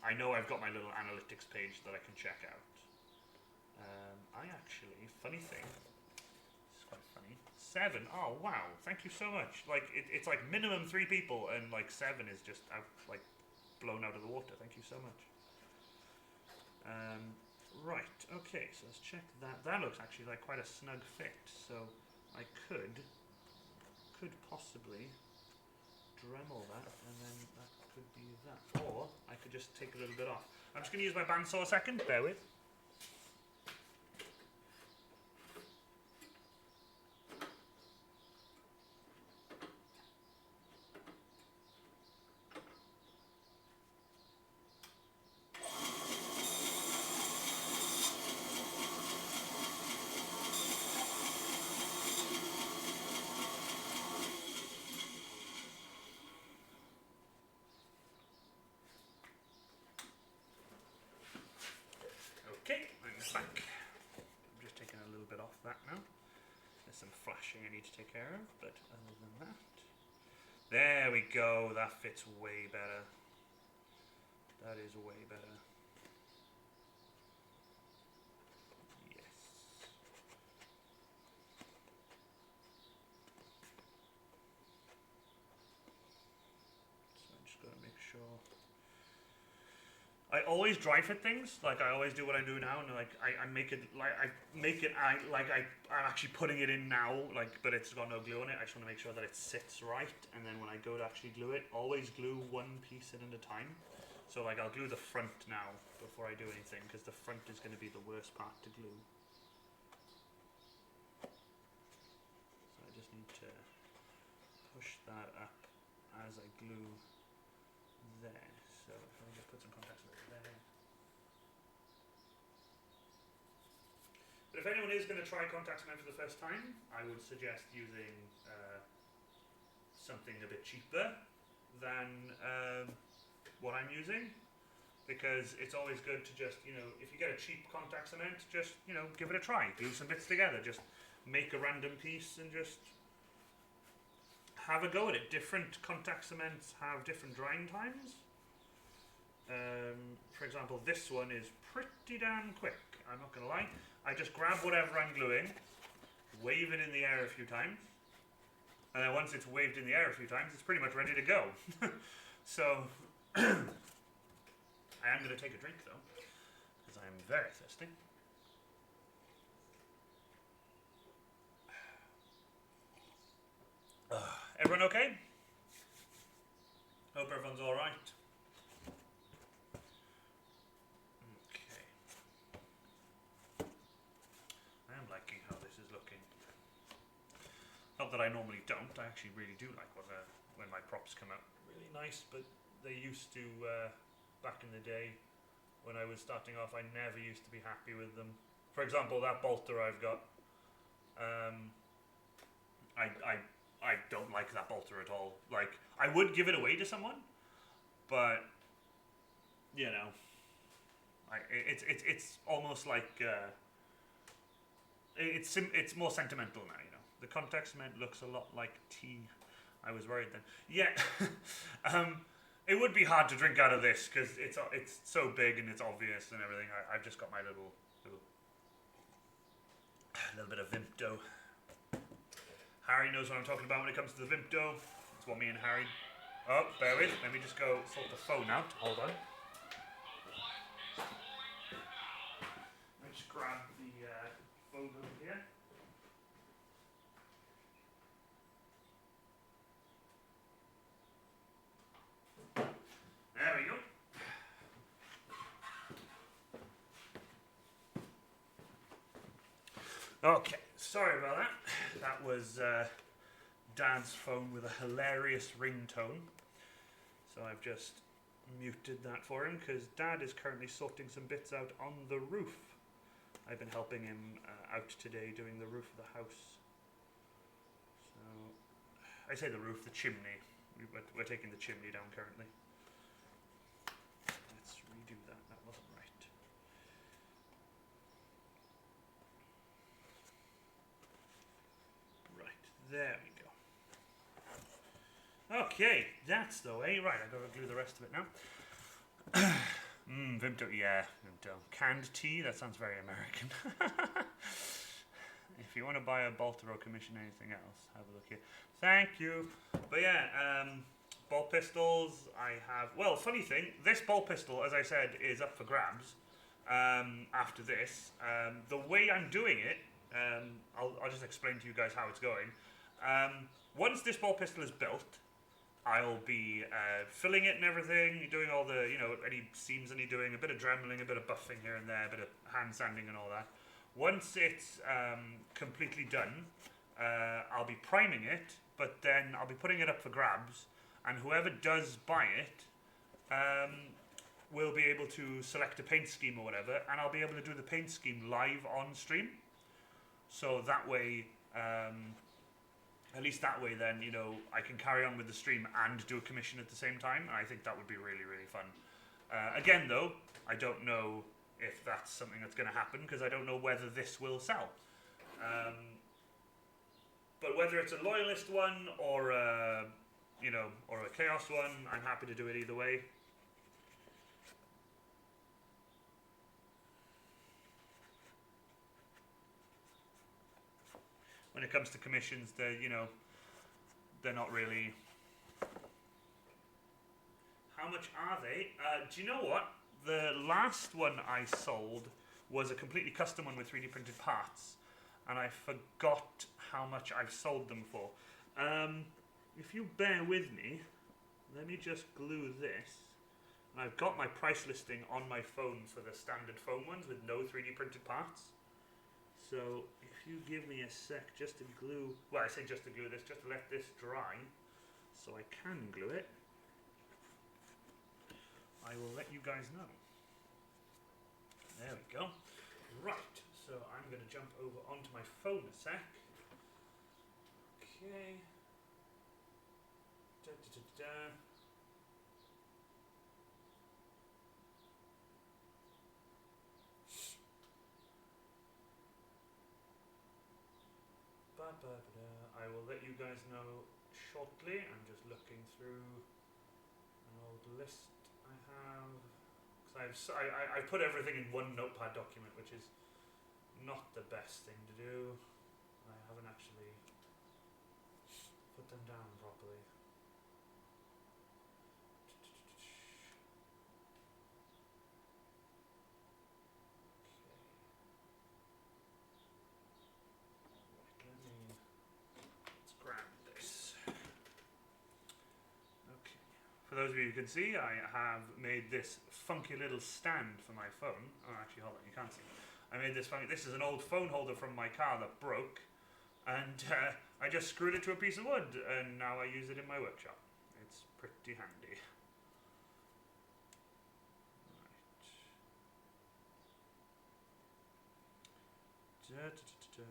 I know I've got my little analytics page that I can check out. I actually, funny thing, this is quite funny. 7. Oh wow! Thank you so much. Like it's like minimum 3 people, and like 7 is just out, like blown out of the water. Thank you so much. Right, okay, so let's check that. That looks actually like quite a snug fit, so I could possibly Dremel that, and then that could be that. Or I could just take a little bit off. I'm just going to use my bandsaw a second, bear with. flashing I need to take care of, but other than that... There we go, that fits way better. That is way better. Yes. So I'm just going to make sure... I always dry fit things, like I always do what I do now, and like I make it like I'm actually putting it in now, like, but it's got no glue on it. I just want to make sure that it sits right, and then when I go to actually glue it, always glue one piece in at a time. So like I'll glue the front now before I do anything, because the front is going to be the worst part to glue. So I just need to push that up as I glue there. So if I just put some contacts there. But if anyone is going to try contact cement for the first time, I would suggest using something a bit cheaper than what I'm using, because it's always good to just, you know, if you get a cheap contact cement, just, you know, give it a try, glue some bits together, just make a random piece and just have a go at it. Different contact cements have different drying times. For example, this one is pretty damn quick, I'm not going to lie. I just grab whatever I'm gluing, wave it in the air a few times, and then once it's waved in the air a few times, it's pretty much ready to go. So, I am going to take a drink though, because I am very thirsty. Everyone okay? Hope everyone's alright. Not that I normally don't. I actually really do like when my props come out really nice, but they used to, back in the day, when I was starting off, I never used to be happy with them. For example, that bolter I've got, I don't like that bolter at all. Like, I would give it away to someone, but, you know, it's almost like, it's more sentimental now, you know. The contact cement looks a lot like tea. I was worried then. Yeah, it would be hard to drink out of this because it's so big and it's obvious and everything. I've just got my little bit of Vimto. Harry knows what I'm talking about when it comes to the Vimto. That's what me and Harry. Oh, bear with. Let me just go sort the phone out. Hold on. Let me just grab the phone over here. There we go. Okay, sorry about that. That was Dad's phone with a hilarious ringtone. So I've just muted that for him because Dad is currently sorting some bits out on the roof. I've been helping him out today doing the roof of the house. So, I say the roof, the chimney. We're taking the chimney down currently. Let's redo that, that wasn't right. Right, there we go. Okay, that's the way. Right, I've got to glue the rest of it now. Vimto, yeah, Vimto. Canned tea, that sounds very American. If you want to buy a bolter or commission anything else, have a look here. Thank you. But yeah, ball pistols, I have... Well, funny thing, this ball pistol, as I said, is up for grabs after this. The way I'm doing it, I'll just explain to you guys how it's going. Once this ball pistol is built, I'll be filling it and everything, doing all the, you know, any seams I need doing, a bit of dremeling, a bit of buffing here and there, a bit of hand sanding and all that. Once it's completely done, I'll be priming it, but then I'll be putting it up for grabs, and whoever does buy it will be able to select a paint scheme or whatever, and I'll be able to do the paint scheme live on stream. So that way, at least that way then, you know, I can carry on with the stream and do a commission at the same time, and I think that would be really, really fun. Again though, I don't know if that's something that's going to happen, because I don't know whether this will sell. But whether it's a loyalist one or a, you know, or a chaos one, I'm happy to do it either way. When it comes to commissions, they're not really. How much are they? Do you know what? The last one I sold was a completely custom one with 3D printed parts, and I forgot how much I've sold them for. If you bear with me, let me just glue this. And I've got my price listing on my phone for the standard phone ones with no 3D printed parts. So if you give me a sec just to glue, well, I say just to glue this, just to let this dry so I can glue it, I will let you guys know. There we go. Right, so I'm going to jump over onto my phone a sec. Okay. Da, da, da, da. Ba, ba, ba, da. I will let you guys know shortly. I'm just looking through an old list I have. Because I put everything in one notepad document, which is not the best thing to do. I haven't actually put them down properly. Let's grab this. Okay. For those of you who can see, I have made this funky little stand for my phone. Oh, actually, hold on, you can't see. I made this funky. This is an old phone holder from my car that broke, and I just screwed it to a piece of wood, and now I use it in my workshop. It's pretty handy. Right. Da, da, da, da.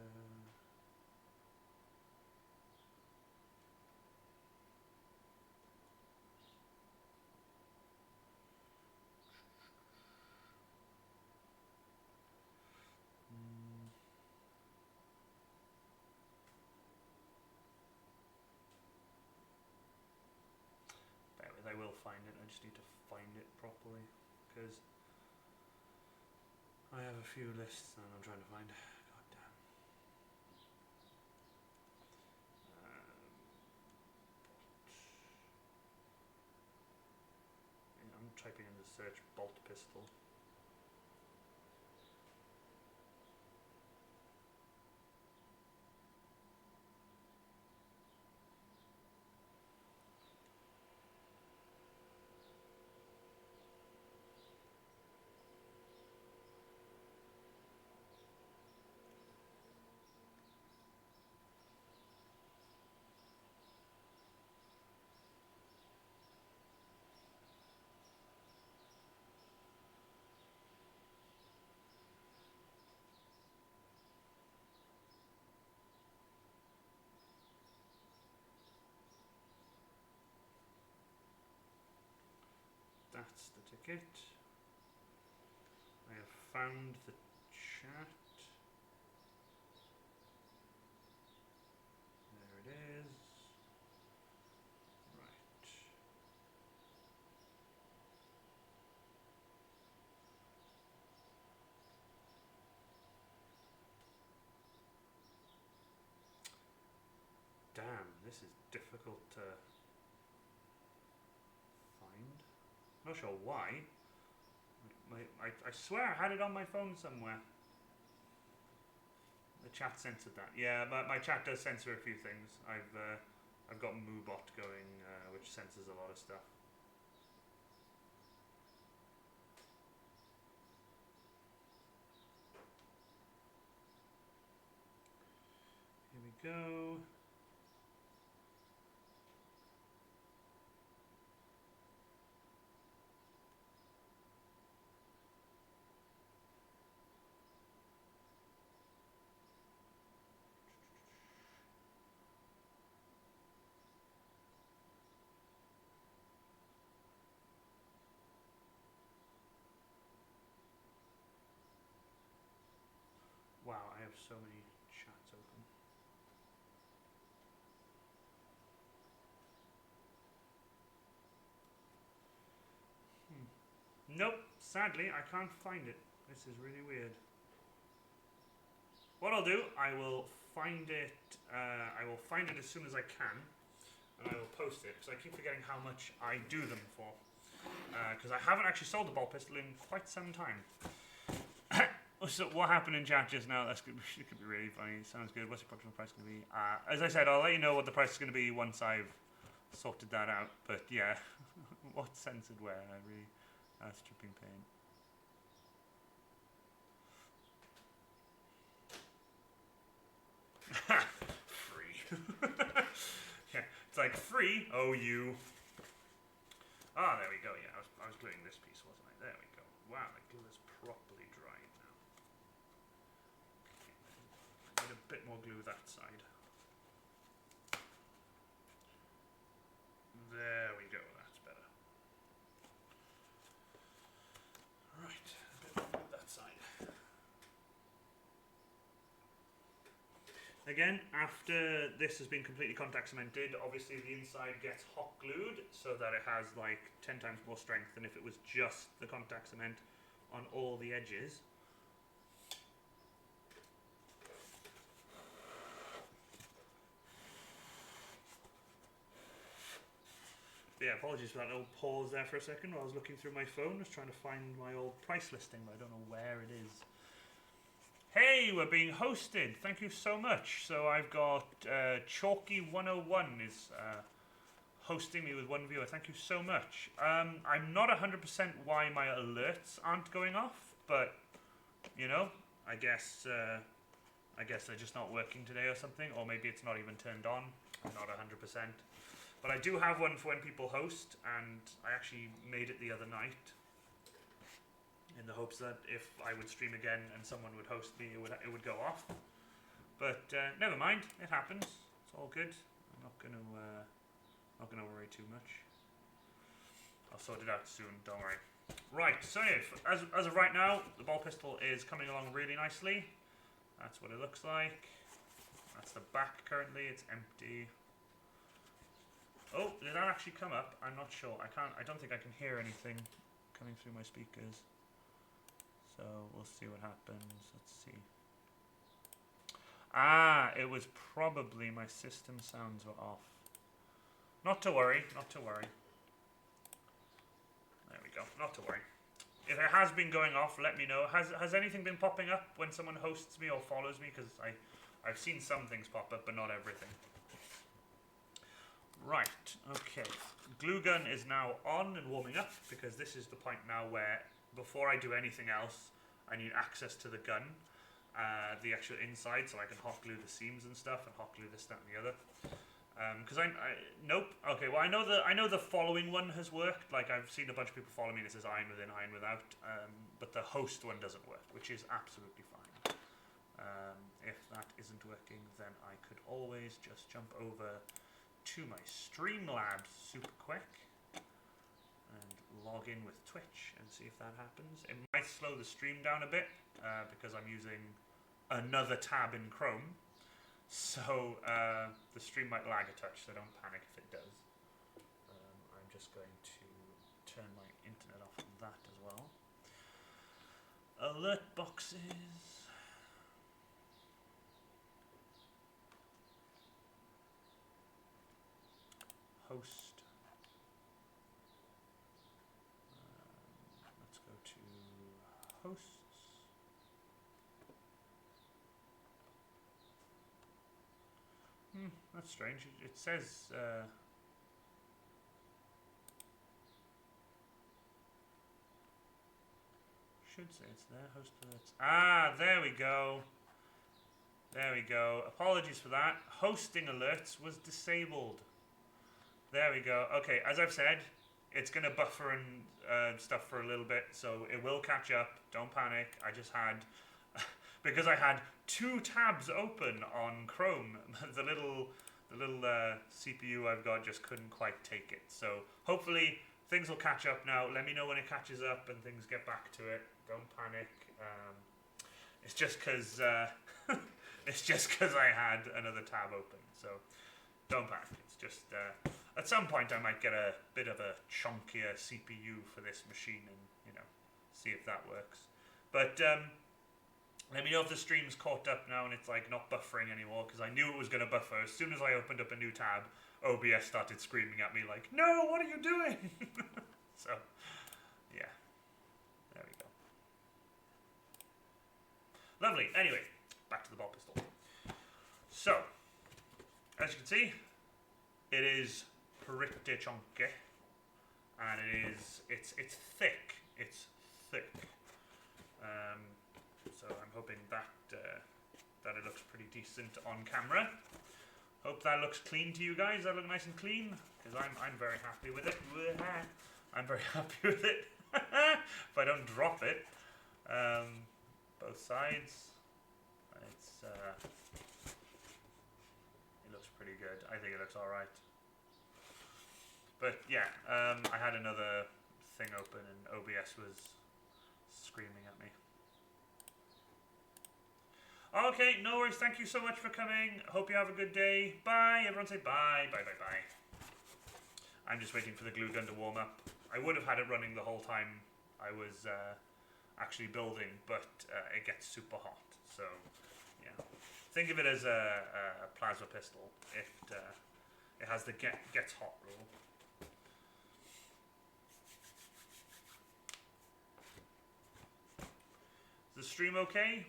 I will find it. I just need to find it properly because I have a few lists and I'm trying to find. God damn. I'm typing in the search bolt pistol. That's the ticket. I have found the chat. There it is. Right. Damn, this is difficult to find. Not sure why. I swear I had it on my phone somewhere. The chat censored that. Yeah, my chat does censor a few things. I've got Moobot going, which censors a lot of stuff. Here we go. Wow, I have so many chats open. Nope, sadly, I can't find it. This is really weird. What I'll do, I will find it as soon as I can, and I will post it, because I keep forgetting how much I do them for. Because I haven't actually sold the ball pistol in quite some time. So what happened in chat just now? It could be really funny. Sounds good. What's the approximate price going to be? As I said, I'll let you know what the price is going to be once I've sorted that out. But yeah, what's censored where? That's tripping pain. Free. Yeah, it's like free. Oh, you. Ah, there we go. Yeah, I was gluing this piece, wasn't I? There we go. Wow, the glue is properly dried now. Okay, I need a bit more glue that side. There we go. That's better. Right, a bit more glue that side. Again, after this has been completely contact cemented, obviously the inside gets hot glued so that it has like 10 times more strength than if it was just the contact cement on all the edges. But yeah, apologies for that little pause there for a second while I was looking through my phone. I was trying to find my old price listing, but I don't know where it is. Hey, we're being hosted. Thank you so much. So I've got Chalky101 is hosting me with one viewer. Thank you so much. I'm not 100% why my alerts aren't going off, but you know, I guess they're just not working today or something, or maybe it's not even turned on. I'm not 100%. But I do have one for when people host, and I actually made it the other night, in the hopes that if I would stream again and someone would host me, it would go off. But never mind, it happens. It's all good. I'm not gonna worry too much. I'll sort it out soon. Don't worry. Right. So yeah, as of right now, the ball pistol is coming along really nicely. That's what it looks like. That's the back currently. It's empty. Oh, did that actually come up? I'm not sure. I don't think I can hear anything coming through my speakers. So we'll see what happens. Let's see. Ah, it was probably my system sounds were off. Not to worry, not to worry. There we go, not to worry. If it has been going off, let me know. Has anything been popping up when someone hosts me or follows me? Because I've seen some things pop up, but not everything. Right, okay. Glue gun is now on and warming up, because this is the point now where, before I do anything else, I need access to the gun, the actual inside, so I can hot glue the seams and stuff, and hot glue this, that, and the other. Because nope. Okay, well I know the following one has worked. Like I've seen a bunch of people follow me that says iron within, iron without, but the host one doesn't work, which is absolutely fine. If that isn't working, then I could always just jump over to my Streamlabs super quick and log in with Twitch and see if that happens. It might slow the stream down a bit because I'm using another tab in Chrome, so the stream might lag a touch, so don't panic if it does. I'm just going to turn my internet off from that as well. Alert boxes. Host. Let's go to hosts. That's strange. It says should say it's there. Host alerts. Ah, there we go. There we go. Apologies for that. Hosting alerts was disabled. There we go. Okay, as I've said, it's going to buffer and stuff for a little bit, so it will catch up. Don't panic. I just had, because I had two tabs open on Chrome, the little CPU I've got just couldn't quite take it. So hopefully things will catch up now. Let me know when it catches up and things get back to it. Don't panic. It's just because I had another tab open. So don't panic. It's just At some point I might get a bit of a chunkier CPU for this machine and, you know, see if that works. But let me know if the stream's caught up now and it's like not buffering anymore, because I knew it was going to buffer. As soon as I opened up a new tab, OBS started screaming at me like, no, what are you doing? So, yeah. There we go. Lovely. Anyway, back to the bolt pistol. So, as you can see, it is pretty chunky, and it's thick. It's thick. So I'm hoping that that it looks pretty decent on camera. Hope that looks clean to you guys. That look nice and clean, because I'm very happy with it. I'm very happy with it. If I don't drop it, both sides, it looks pretty good. I think it looks all right. But yeah, I had another thing open and OBS was screaming at me. Okay, no worries. Thank you so much for coming. Hope you have a good day. Bye. Everyone say bye. Bye, bye, bye. I'm just waiting for the glue gun to warm up. I would have had it running the whole time I was actually building, but it gets super hot. So, yeah. Think of it as a plasma pistol. It has the gets hot rule. Is the stream okay?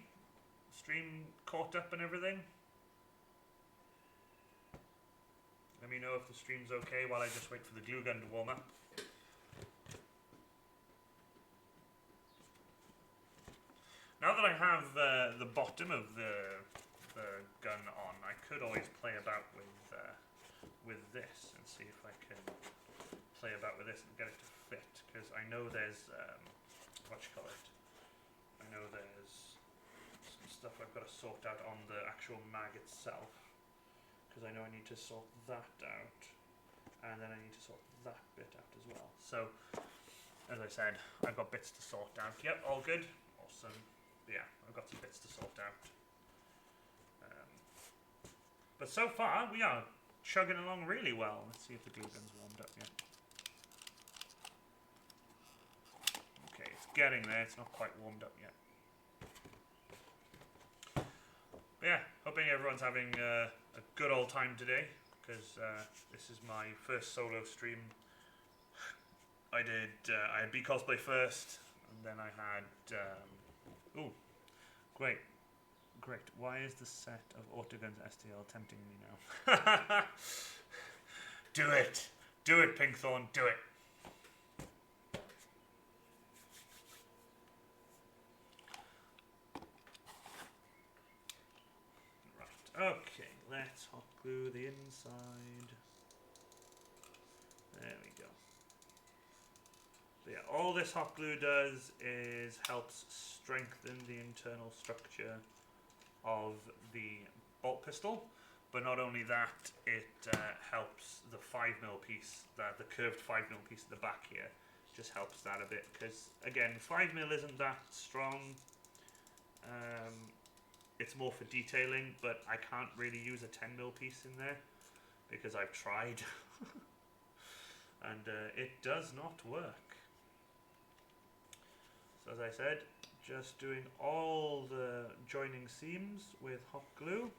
Stream caught up and everything? Let me know if the stream's okay while I just wait for the glue gun to warm up. Now that I have the bottom of the gun on, I could always play about with this and see if I can play about with this and get it to fit, because I know there's what you call it. I know there's some stuff I've got to sort out on the actual mag itself, because I know I need to sort that out, and then I need to sort that bit out as well. So, as I said, I've got bits to sort out. Yep, all good. Awesome. Yeah, I've got some bits to sort out. But so far, we are chugging along really well. Let's see if the glue gun's warmed up yet. Okay, it's getting there. It's not quite warmed up yet. But yeah, hoping everyone's having a good old time today, because this is my first solo stream. I had B Cosplay first, and then I had ooh, great. Why is the set of Autoguns STL tempting me now? Do it, Pinkthorn, do it. Right. Okay, let's hot glue the inside. There we go. So yeah, all this hot glue does is helps strengthen the internal structure of the bolt pistol, but not only that, it helps the 5mm piece, the curved 5mm piece at the back here, just helps that a bit, because again, 5mm isn't that strong. It's more for detailing, but I can't really use a 10mm piece in there because I've tried and it does not work. So as I said, just doing all the joining seams with hot glue.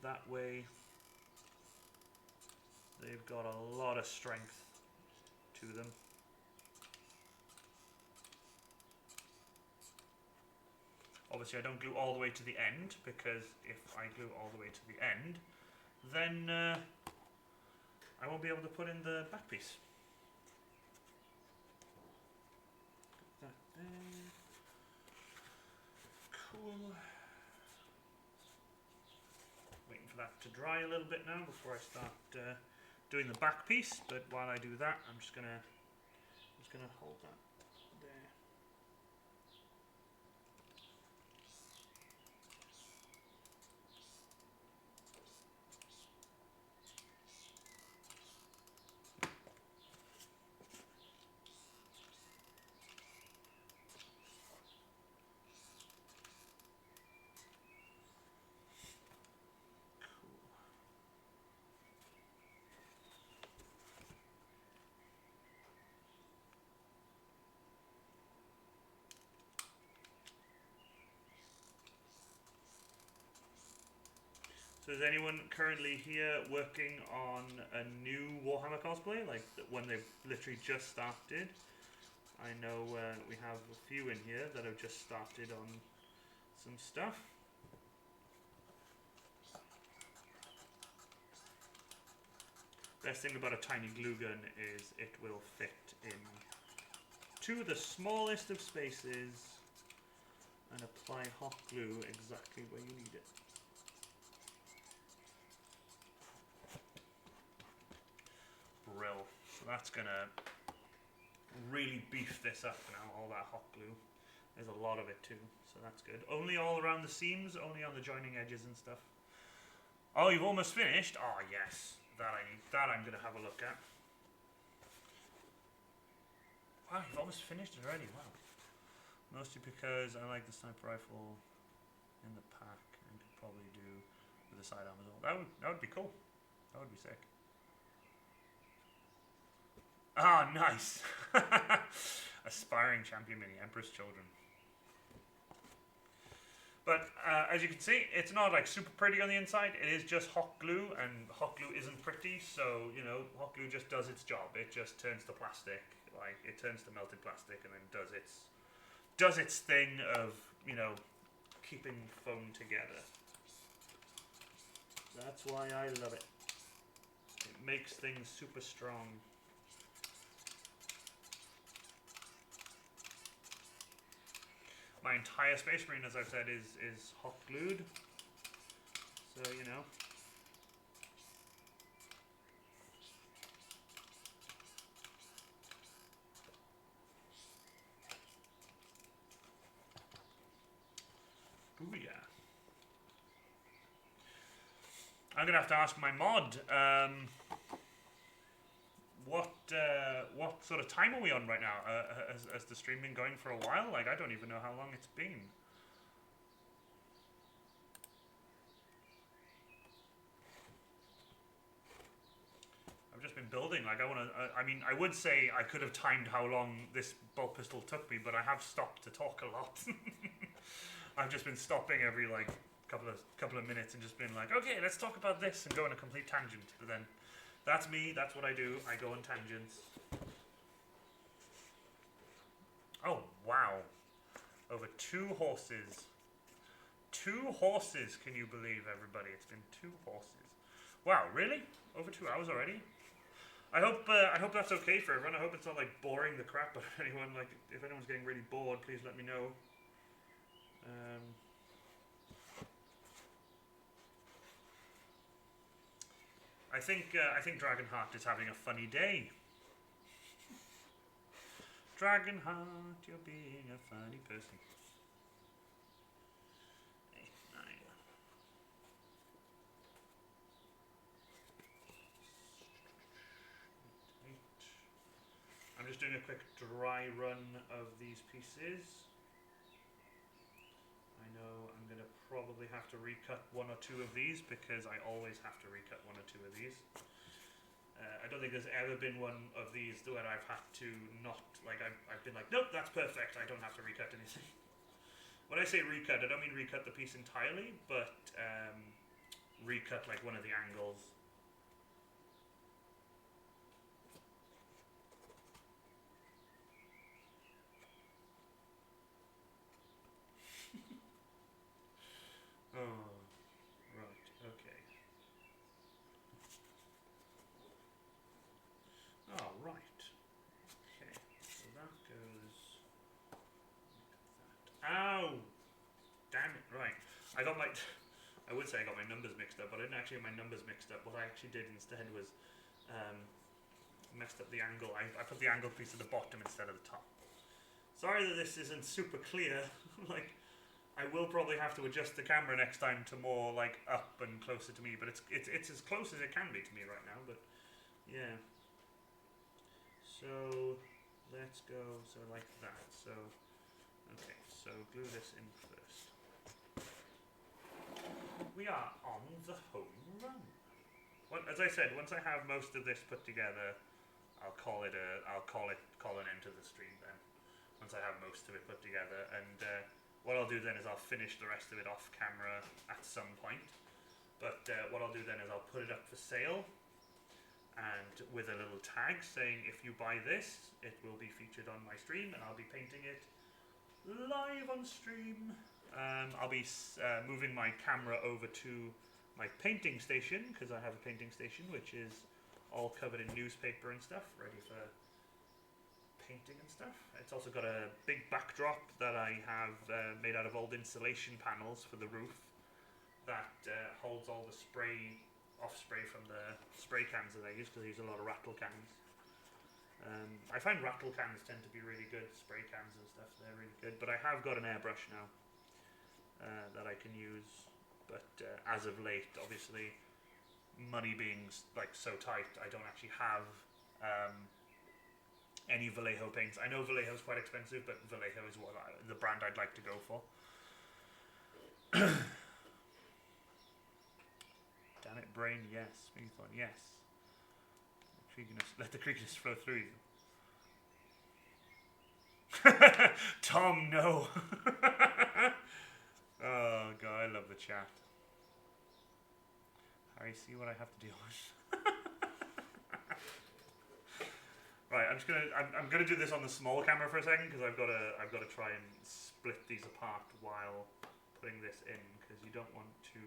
That way they've got a lot of strength to them. Obviously I don't glue all the way to the end, because if I glue all the way to the end, then I won't be able to put in the back piece. That there. Cool. Waiting for that to dry a little bit now before I start doing the back piece. But while I do that, I'm just gonna hold that there. So is anyone currently here working on a new Warhammer cosplay, like when they've literally just started? I know we have a few in here that have just started on some stuff. Best thing about a tiny glue gun is it will fit in to the smallest of spaces and apply hot glue exactly where you need it. Brill. So that's gonna really beef this up now, all that hot glue. There's a lot of it too, so that's good. Only all around the seams, only on the joining edges and stuff. Oh, you've almost finished? Oh yes. That I'm gonna have a look at. Wow, you've almost finished it already. Wow. Mostly because I like the sniper rifle in the pack and could probably do with the sidearm as well. That would be cool. That would be sick. Ah, nice. Aspiring champion mini, Emperor's Children. But as you can see, it's not like super pretty on the inside. It is just hot glue, and hot glue isn't pretty. So you know, hot glue just does its job. It just turns the plastic, like it turns to melted plastic, and then does its thing of, you know, keeping foam together. That's why I love it. It makes things super strong. My entire Space Marine, as I've said, is hot glued. So, you know. Ooh, yeah. I'm going to have to ask my mod, what sort of time are we on right now? Has the stream been going for a while? Like, I don't even know how long it's been. I've just been building. Like, I mean, I would say I could have timed how long this bolt pistol took me, but I have stopped to talk a lot. I've just been stopping every, like, couple of minutes and just been like, okay, let's talk about this, and go on a complete tangent. But then, that's me. That's what I do. I go on tangents. Oh, wow. Over 2 horses. 2 horses, can you believe, everybody? It's been 2 horses. Wow, really? Over 2 hours already? I hope that's okay for everyone. I hope it's not, like, boring the crap out of anyone. Like, if anyone's getting really bored, please let me know. I think Dragonheart is having a funny day. Dragonheart, you're being a funny person. 8, 9. I'm just doing a quick dry run of these pieces. I know I'm going to probably have to recut 1 or 2 of these, because I always have to recut 1 or 2 of these. I don't think there's ever been one of these where I've had to not, like, I've been like, nope, that's perfect, I don't have to recut anything. When I say recut, I don't mean recut the piece entirely, but recut, like, one of the angles. Oh, right, okay. Oh, right. Okay, so that goes like that. Ow! Damn it, right. I would say I got my numbers mixed up, but I didn't actually get my numbers mixed up. What I actually did instead was messed up the angle. I put the angled piece at the bottom instead of the top. Sorry that this isn't super clear. Like, I will probably have to adjust the camera next time to more, like, up and closer to me, but it's as close as it can be to me right now, but yeah. So let's go like that. So okay, so glue this in first. We are on the home run. Well, as I said, once I have most of this put together, I'll call an end to the stream then. Once I have most of it put together, and what I'll do then is I'll finish the rest of it off camera at some point. But what I'll do then is I'll put it up for sale, and with a little tag saying if you buy this, it will be featured on my stream, and I'll be painting it live on stream. I'll be moving my camera over to my painting station, because I have a painting station which is all covered in newspaper and stuff, ready for painting and stuff. It's also got a big backdrop that I have made out of old insulation panels for the roof that holds all the off spray from the spray cans that I use, because I use a lot of rattle cans. I find rattle cans tend to be really good, spray cans and stuff, they're really good, but I have got an airbrush now that I can use, but as of late, obviously, money being like so tight, I don't actually have any Vallejo paints. I know Vallejo's quite expensive, but Vallejo is the brand I'd like to go for. Damn it, brain, yes. Megathon, yes. Let the creakiness flow through you. Tom, no. Oh god, I love the chat. Harry, see what I have to deal with. Right, I'm gonna do this on the small camera for a second, because I've got to try and split these apart while putting this in, because you don't want to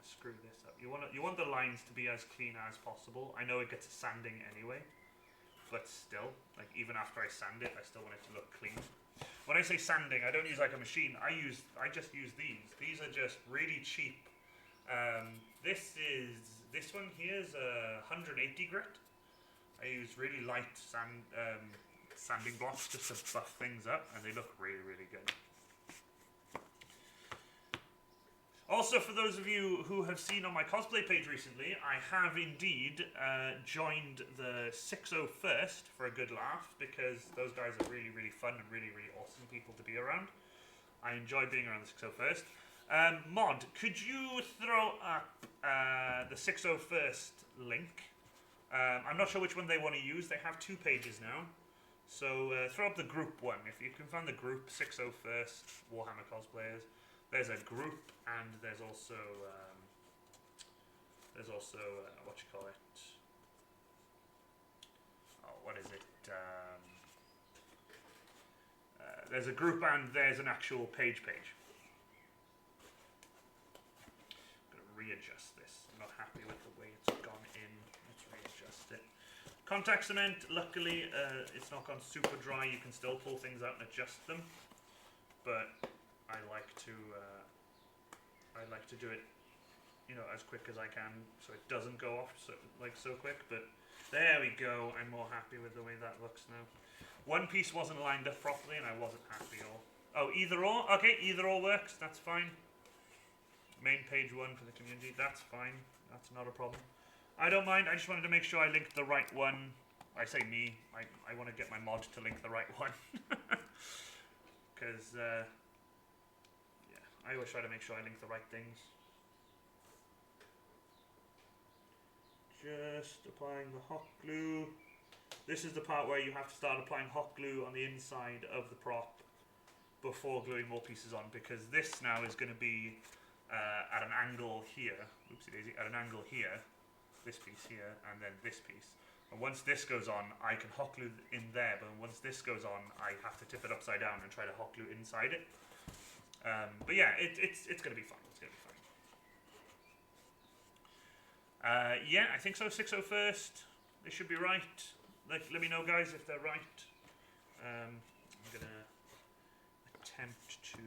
screw this up. You want the lines to be as clean as possible. I know it gets a sanding anyway, but still, like even after I sand it, I still want it to look clean. When I say sanding, I don't use like a machine. I just use these. These are just really cheap. This one here is a 180 grit. I use really light sanding blocks just to buff things up, and they look really, really good. Also, for those of you who have seen on my cosplay page recently, I have indeed joined the 601st for a good laugh, because those guys are really, really fun and really, really awesome people to be around. I enjoy being around the 601st. Mod, could you throw up the 601st link? I'm not sure which one they want to use. They have 2 pages now. So throw up the group one. If you can find the group 601st Warhammer cosplayers. There's a group, and there's also what you call it? Oh, what is it? There's a group, and there's an actual page. I'm going to readjust this. I'm not happy with the way it's gone in. Let's readjust it. Contact cement, luckily, it's not gone super dry. You can still pull things out and adjust them. But I like to do it, as quick as I can, so it doesn't go off so quick. But there we go. I'm more happy with the way that looks now. One piece wasn't lined up properly, and I wasn't happy at all. Oh, either or. Okay, either or works. That's fine. Main page 1 for the community. That's fine. That's not a problem. I don't mind. I just wanted to make sure I linked the right one. I say me. I want to get my mod to link the right one. Because, I always try to make sure I link the right things. Just applying the hot glue. This is the part where you have to start applying hot glue on the inside of the prop before gluing more pieces on, because this now is going to be at an angle here. Oopsie daisy, at an angle here. This piece here, and then this piece. And once this goes on, I can hot glue in there, but once this goes on, I have to tip it upside down and try to hot glue inside it. But yeah, it's going to be fine. It's going to be fine. Yeah, I think so. 601st. They should be right. Let me know, guys, if they're right. I'm going to attempt to...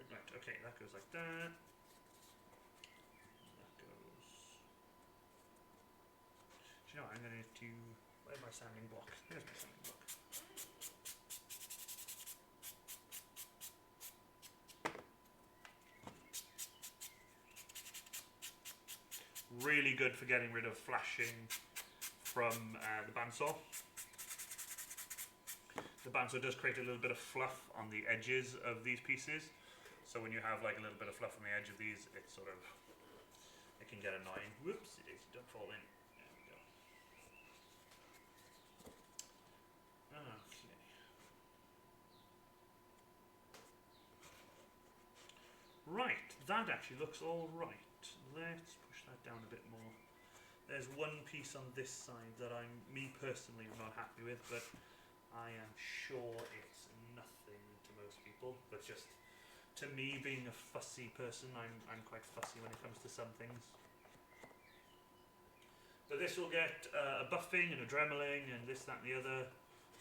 Right, okay, that goes like that. You know, I'm going to... Where's my sanding block? There's my sanding block. Really good for getting rid of flashing from the bandsaw. The bandsaw does create a little bit of fluff on the edges of these pieces. So when you have like a little bit of fluff on the edge of these, it can get annoying. Whoops, don't fall in. Right, that actually looks all right. Let's push that down a bit more. There's one piece on this side that me personally, am not happy with, but I am sure it's nothing to most people. But just to me, being a fussy person, I'm quite fussy when it comes to some things. But this will get a buffing and a dremeling and this, that, and the other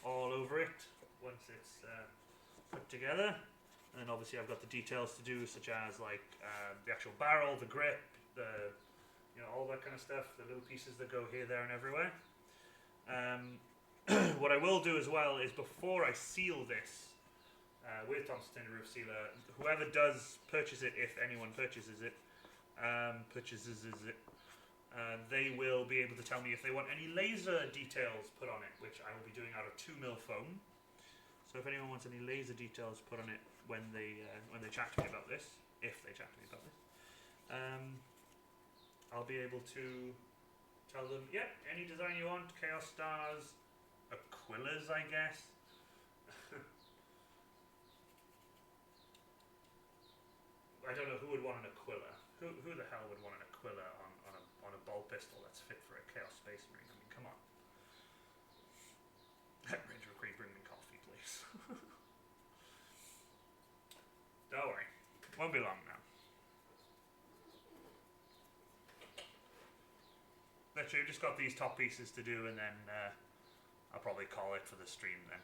all over it once it's put together. And then obviously I've got the details to do, such as like the actual barrel, the grip, all that kind of stuff, the little pieces that go here, there, and everywhere. What I will do as well is before I seal this with Thompson Tin Roof Sealer, whoever does purchase it, if anyone purchases it, they will be able to tell me if they want any laser details put on it, which I will be doing out of 2mm foam. So if anyone wants any laser details put on it when they chat to me about this, if they chat to me about this, I'll be able to tell them, yep, any design you want, Chaos Stars, Aquilas, I guess. I don't know who would want an Aquila. Who the hell would want an Aquila on a ball pistol that's fit for a Chaos Space Marine? I mean, come on. Ranger McQueen, bring me coffee, please. Don't worry. Won't be long now. Literally, just got these top pieces to do, and then I'll probably call it for the stream then.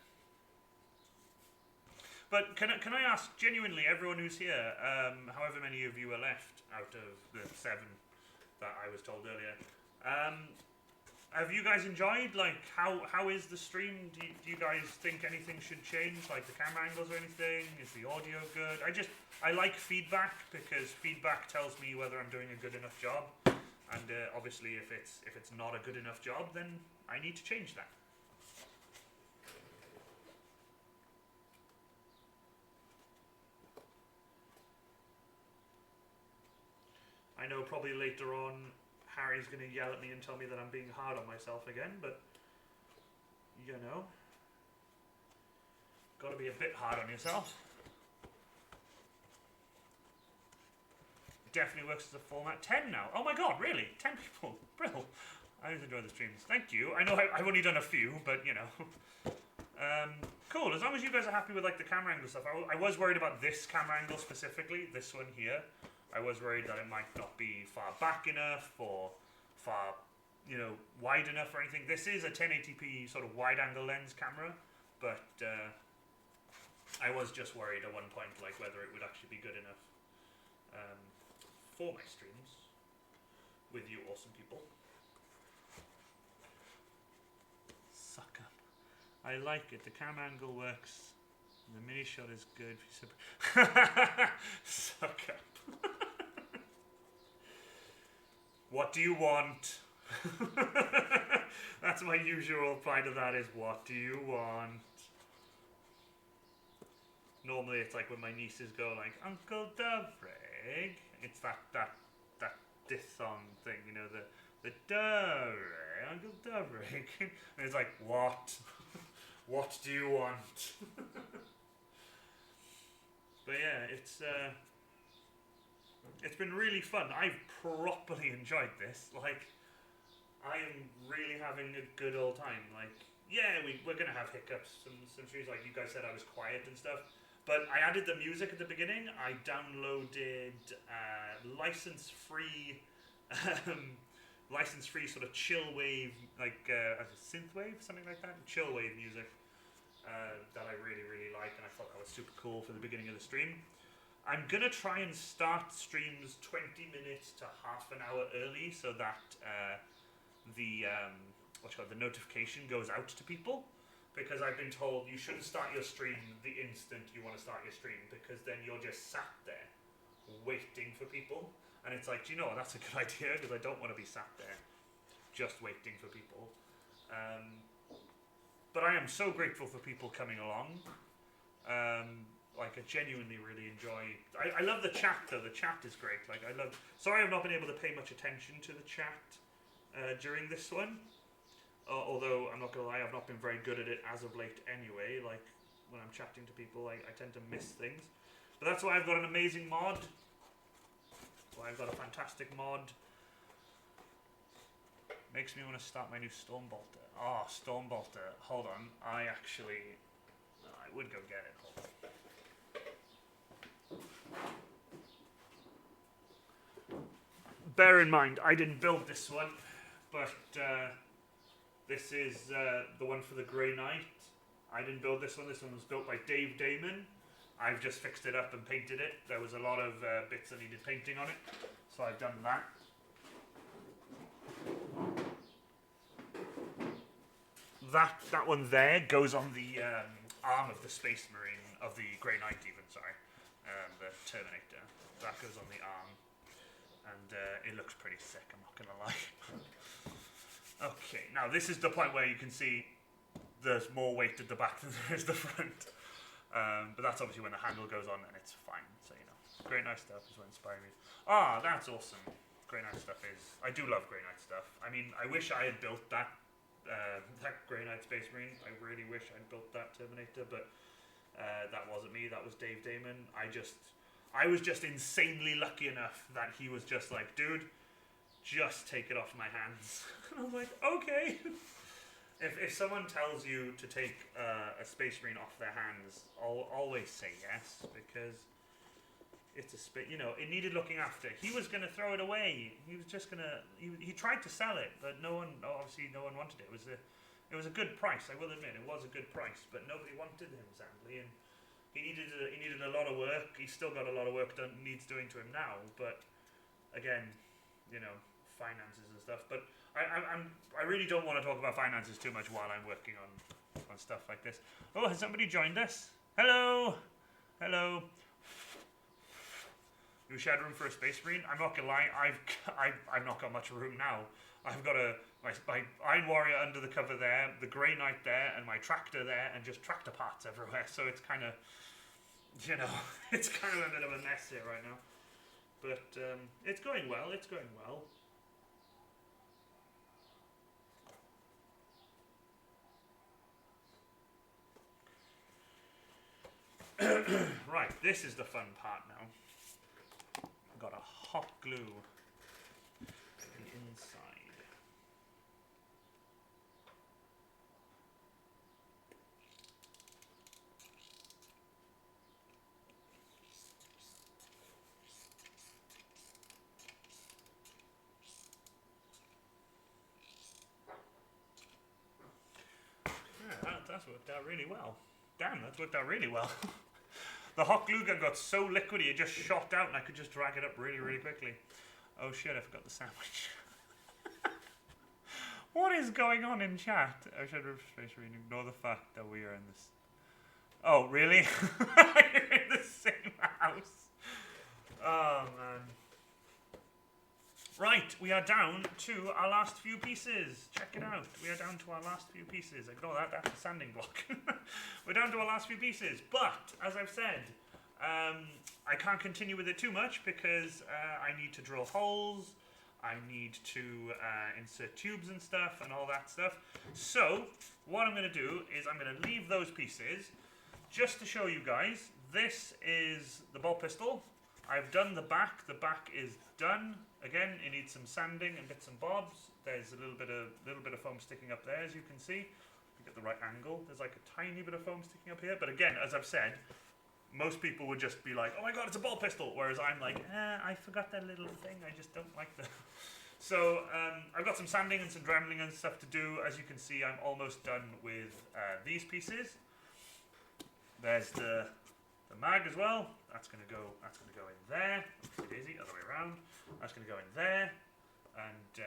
But can I ask, genuinely, everyone who's here, however many of you are left out of the 7 that I was told earlier, have you guys enjoyed? Like, how is the stream? Do you guys think anything should change, like the camera angles or anything? Is the audio good? I like feedback, because feedback tells me whether I'm doing a good enough job. And obviously, if it's not a good enough job, then I need to change that. I know probably later on Harry's going to yell at me and tell me that I'm being hard on myself again, but you know, got to be a bit hard on yourself. Definitely works as a format. 10 now. Oh my god, really? 10 people. Brill. I always enjoy the streams. Thank you. I know I've only done a few, but you know. Cool. As long as you guys are happy with like the camera angle stuff. I was worried about this camera angle specifically, this one here. I was worried that it might not be far back enough or far, wide enough or anything. This is a 1080p sort of wide angle lens camera, but I was just worried at one point like whether it would actually be good enough for my streams with you awesome people. Suck up. I like it. The camera angle works. The mini shot is good. Suck up. What do you want? That's my usual reply to that is, what do you want? Normally it's like when my nieces go like, Uncle Dovrig. It's that this song thing, the Dovrig, Uncle Dovrig. And it's like, what? What do you want? But yeah, it's been really fun. I've properly enjoyed this. Like, I am really having a good old time. Like, yeah, we're gonna have hiccups. Some streams, like you guys said, I was quiet and stuff. But I added the music at the beginning. I downloaded license-free sort of chill wave, like synthwave, something like that, chill wave music that I really, really like, and I thought that was super cool for the beginning of the stream. I'm gonna try and start streams 20 minutes to half an hour early, so that the notification goes out to people. Because I've been told you shouldn't start your stream the instant you want to start your stream, because then you're just sat there waiting for people. And it's like, do you know what, that's a good idea, because I don't want to be sat there just waiting for people. But I am so grateful for people coming along. Like, I genuinely really enjoy... I love the chat, though. The chat is great. Like, sorry I've not been able to pay much attention to the chat during this one. Although, I'm not going to lie, I've not been very good at it as of late anyway. Like, when I'm chatting to people, I tend to miss things. But that's why I've got an amazing mod why I've got a fantastic mod. Makes me want to start my new Stormbolter. Oh, Stormbolter. Hold on. I would go get it. Hold on. Bear in mind, I didn't build this one, but this is the one for the Grey Knight. I didn't build this one. This one was built by Dave Damon. I've just fixed it up and painted it. There was a lot of bits that needed painting on it, so I've done that. That one there goes on the arm of the Space Marine, of the Grey Knight even, sorry. The Terminator. That goes on the arm. And it looks pretty sick, I'm not going to lie. Okay, now this is the point where you can see there's more weight at the back than there is the front. But that's obviously when the handle goes on and it's fine, so you know. Grey Knight stuff is what inspired me. Ah, that's awesome. Grey Knight stuff is... I do love Grey Knight stuff. I mean, I wish I had built that Grey Knight Space Marine. I really wish I'd built that Terminator, but that wasn't me, that was Dave Damon. I was just insanely lucky enough that he was just like, dude, just take it off my hands. And I was like, okay. If someone tells you to take a Space Marine off their hands, I'll always say yes, because it's it needed looking after. He was going to throw it away. He was just going to... He tried to sell it, but obviously no one wanted it. It was a good price, I will admit. It was a good price, but nobody wanted him, sadly. And he needed a lot of work. He's still got a lot of work needs doing to him now, but again, finances and stuff. But I really don't want to talk about finances too much while I'm working on stuff like this. Oh, has somebody joined us? Hello! Hello. New shed room for a Space Marine? I'm not gonna lie, I've not got much room now. I've got my Iron Warrior under the cover there, the Grey Knight there, and my tractor there, and just tractor parts everywhere. So it's kind of, it's kind of a bit of a mess here right now. But it's going well. It's going well. Right, this is the fun part now. I've got a hot glue the inside. Yeah, that's worked out really well. Damn, that's worked out really well. The hot glue gun got so liquidy it just shot out and I could just drag it up really, really quickly. Oh shit, I forgot the sandwich. What is going on in chat? I should ignore the fact that we are in this... Oh, really? You're in the same house. Oh, man. Right, we are down to our last few pieces. Check it out. We are down to our last few pieces. Ignore that, that's a sanding block. We're down to our last few pieces. But, as I've said, I can't continue with it too much because I need to drill holes. I need to insert tubes and stuff and all that stuff. So, what I'm going to do is I'm going to leave those pieces just to show you guys. This is the bolt pistol. I've done the back. The back is done. Again, it needs some sanding and bits and bobs. There's a little bit of foam sticking up there, as you can see. You get the right angle. There's like a tiny bit of foam sticking up here. But again, as I've said, most people would just be like, "Oh my god, it's a bolt pistol," whereas I'm like, I forgot that little thing. I just don't like that. So I've got some sanding and some dremeling and stuff to do. As you can see, I'm almost done with these pieces. There's the mag as well. That's gonna go in there. Oopsie daisy, other way around. That's gonna go in there. And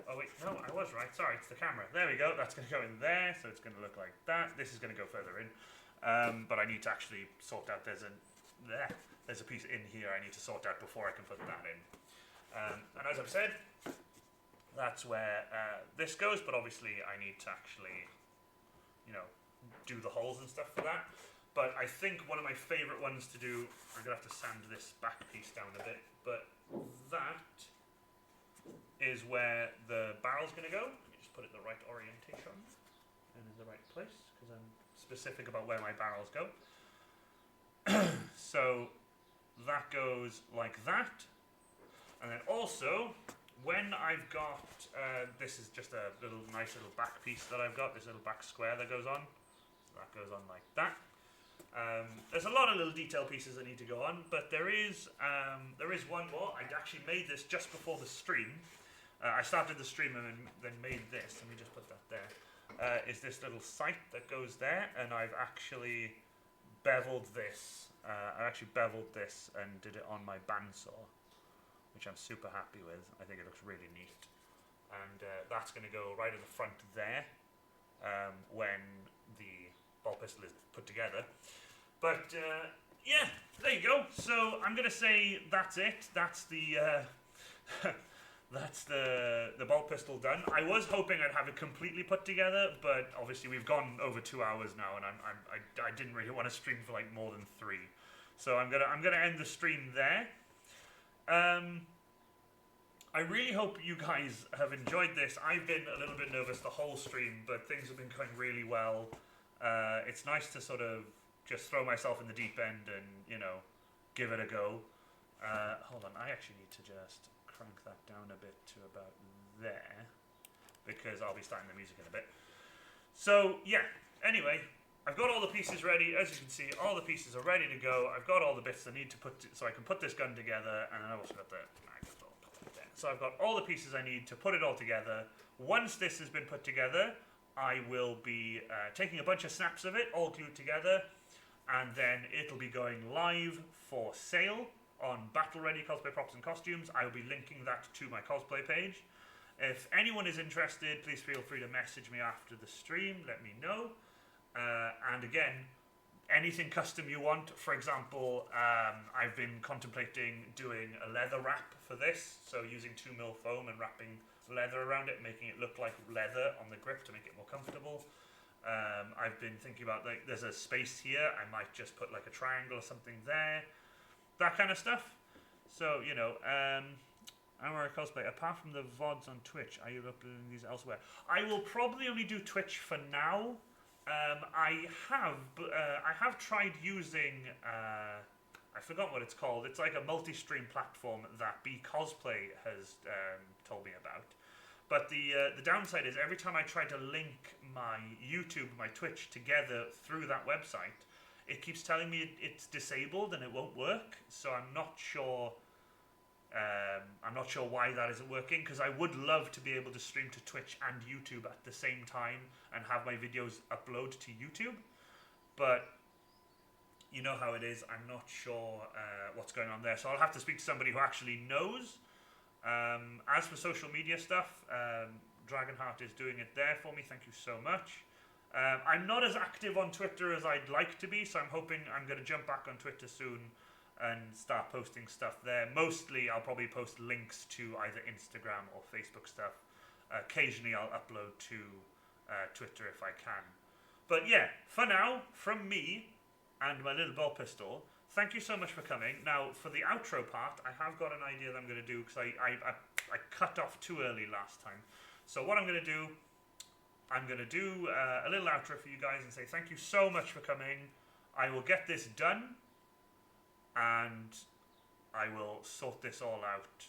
oh wait, no, I was right. Sorry, it's the camera. There we go. That's gonna go in there. So it's gonna look like that. This is gonna go further in. But I need to actually sort out. There's a piece in here I need to sort out before I can put that in. And as I've said, that's where this goes. But obviously, I need to actually, do the holes and stuff for that. But I think one of my favourite ones to do, I'm going to have to sand this back piece down a bit, but that is where the barrel's going to go. Let me just put it in the right orientation and in the right place, because I'm specific about where my barrels go. So that goes like that. And then also, when I've got, this is just a nice little back piece that I've got, this little back square that goes on. So that goes on like that. There's a lot of little detail pieces that need to go on, but there is one more. I actually made this just before the stream. I started the stream and then made this. Let me just put that there. Is this little sight that goes there, and I've actually beveled this. I actually beveled this and did it on my bandsaw, which I'm super happy with. I think it looks really neat. And that's going to go right at the front there when the ball pistol is put together. But yeah, there you go. So I'm going to say that's it. That's the that's the ball pistol done. I was hoping I'd have it completely put together, but obviously we've gone over 2 hours now, and I didn't really want to stream for like more than 3. So I'm gonna end the stream there. I really hope you guys have enjoyed this. I've been a little bit nervous the whole stream, but things have been going really well. It's nice to sort of just throw myself in the deep end and, you know, give it a go. Hold on, I actually need to just crank that down a bit to about there, because I'll be starting the music in a bit. So, yeah, anyway, I've got all the pieces ready. As you can see, all the pieces are ready to go. I've got all the bits I need to put, so I can put this gun together, and then I've also got the magazine there. So I've got all the pieces I need to put it all together. Once this has been put together, I will be taking a bunch of snaps of it, all glued together, and then it'll be going live for sale on Battle Ready Cosplay Props and Costumes. I will be linking that to my cosplay page. If anyone is interested, please feel free to message me after the stream, let me know. And again, anything custom you want. For example, I've been contemplating doing a leather wrap for this, so using 2mm foam and wrapping leather around it, making it look like leather on the grip to make it more comfortable. I've been thinking about, like, there's a space here, I might just put like a triangle or something there, that kind of stuff. So, you know, Warror Cosplay, apart from the VODs on Twitch, are you uploading these elsewhere? I will probably only do Twitch for now. I have tried using, I forgot what it's called. It's like a multi-stream platform that Cosplay has told me about. But the downside is every time I try to link my YouTube, my Twitch together through that website, it keeps telling me it's disabled and it won't work. So I'm not sure. I'm not sure why that isn't working, because I would love to be able to stream to Twitch and YouTube at the same time and have my videos upload to YouTube. But you know how it is. I'm not sure what's going on there. So I'll have to speak to somebody who actually knows. As for social media stuff, Dragonheart is doing it there for me. Thank you so much. I'm not as active on Twitter as I'd like to be, so I'm hoping I'm going to jump back on Twitter soon and start posting stuff there. Mostly I'll probably post links to either Instagram or Facebook stuff. Occasionally I'll upload to Twitter if I can. But yeah, for now, from me and my little ball pistol, thank you so much for coming. Now, for the outro part, I have got an idea that I'm going to do, because I cut off too early last time. So what I'm going to do, I'm going to do a little outro for you guys and say thank you so much for coming. I will get this done, and I will sort this all out,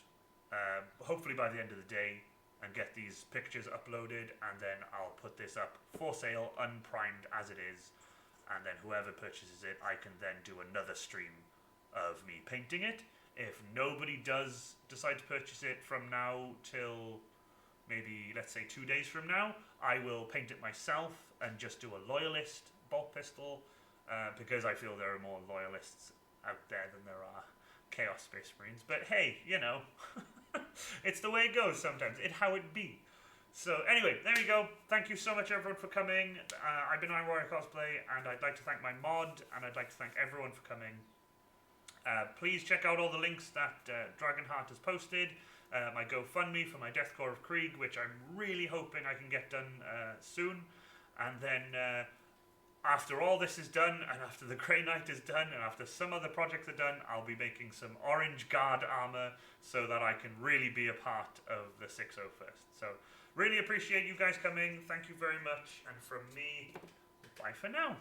hopefully by the end of the day, and get these pictures uploaded, and then I'll put this up for sale, unprimed as it is, and then whoever purchases it, I can then do another stream of me painting it. If nobody does decide to purchase it from now till maybe, let's say, 2 days from now, I will paint it myself and just do a loyalist bolt pistol, because I feel there are more loyalists out there than there are Chaos Space Marines. But hey, you know, it's the way it goes sometimes. It's how it be. So anyway, there you go. Thank you so much, everyone, for coming. I've been on Warror Cosplay, and I'd like to thank my mod, and I'd like to thank everyone for coming. Please check out all the links that Dragonheart has posted. My GoFundMe for my Deathcore of Krieg, which I'm really hoping I can get done soon. And then after all this is done, and after the Grey Knight is done, and after some other projects are done, I'll be making some Orange Guard armor so that I can really be a part of the 601st. So really appreciate you guys coming. Thank you very much. And from me, bye for now.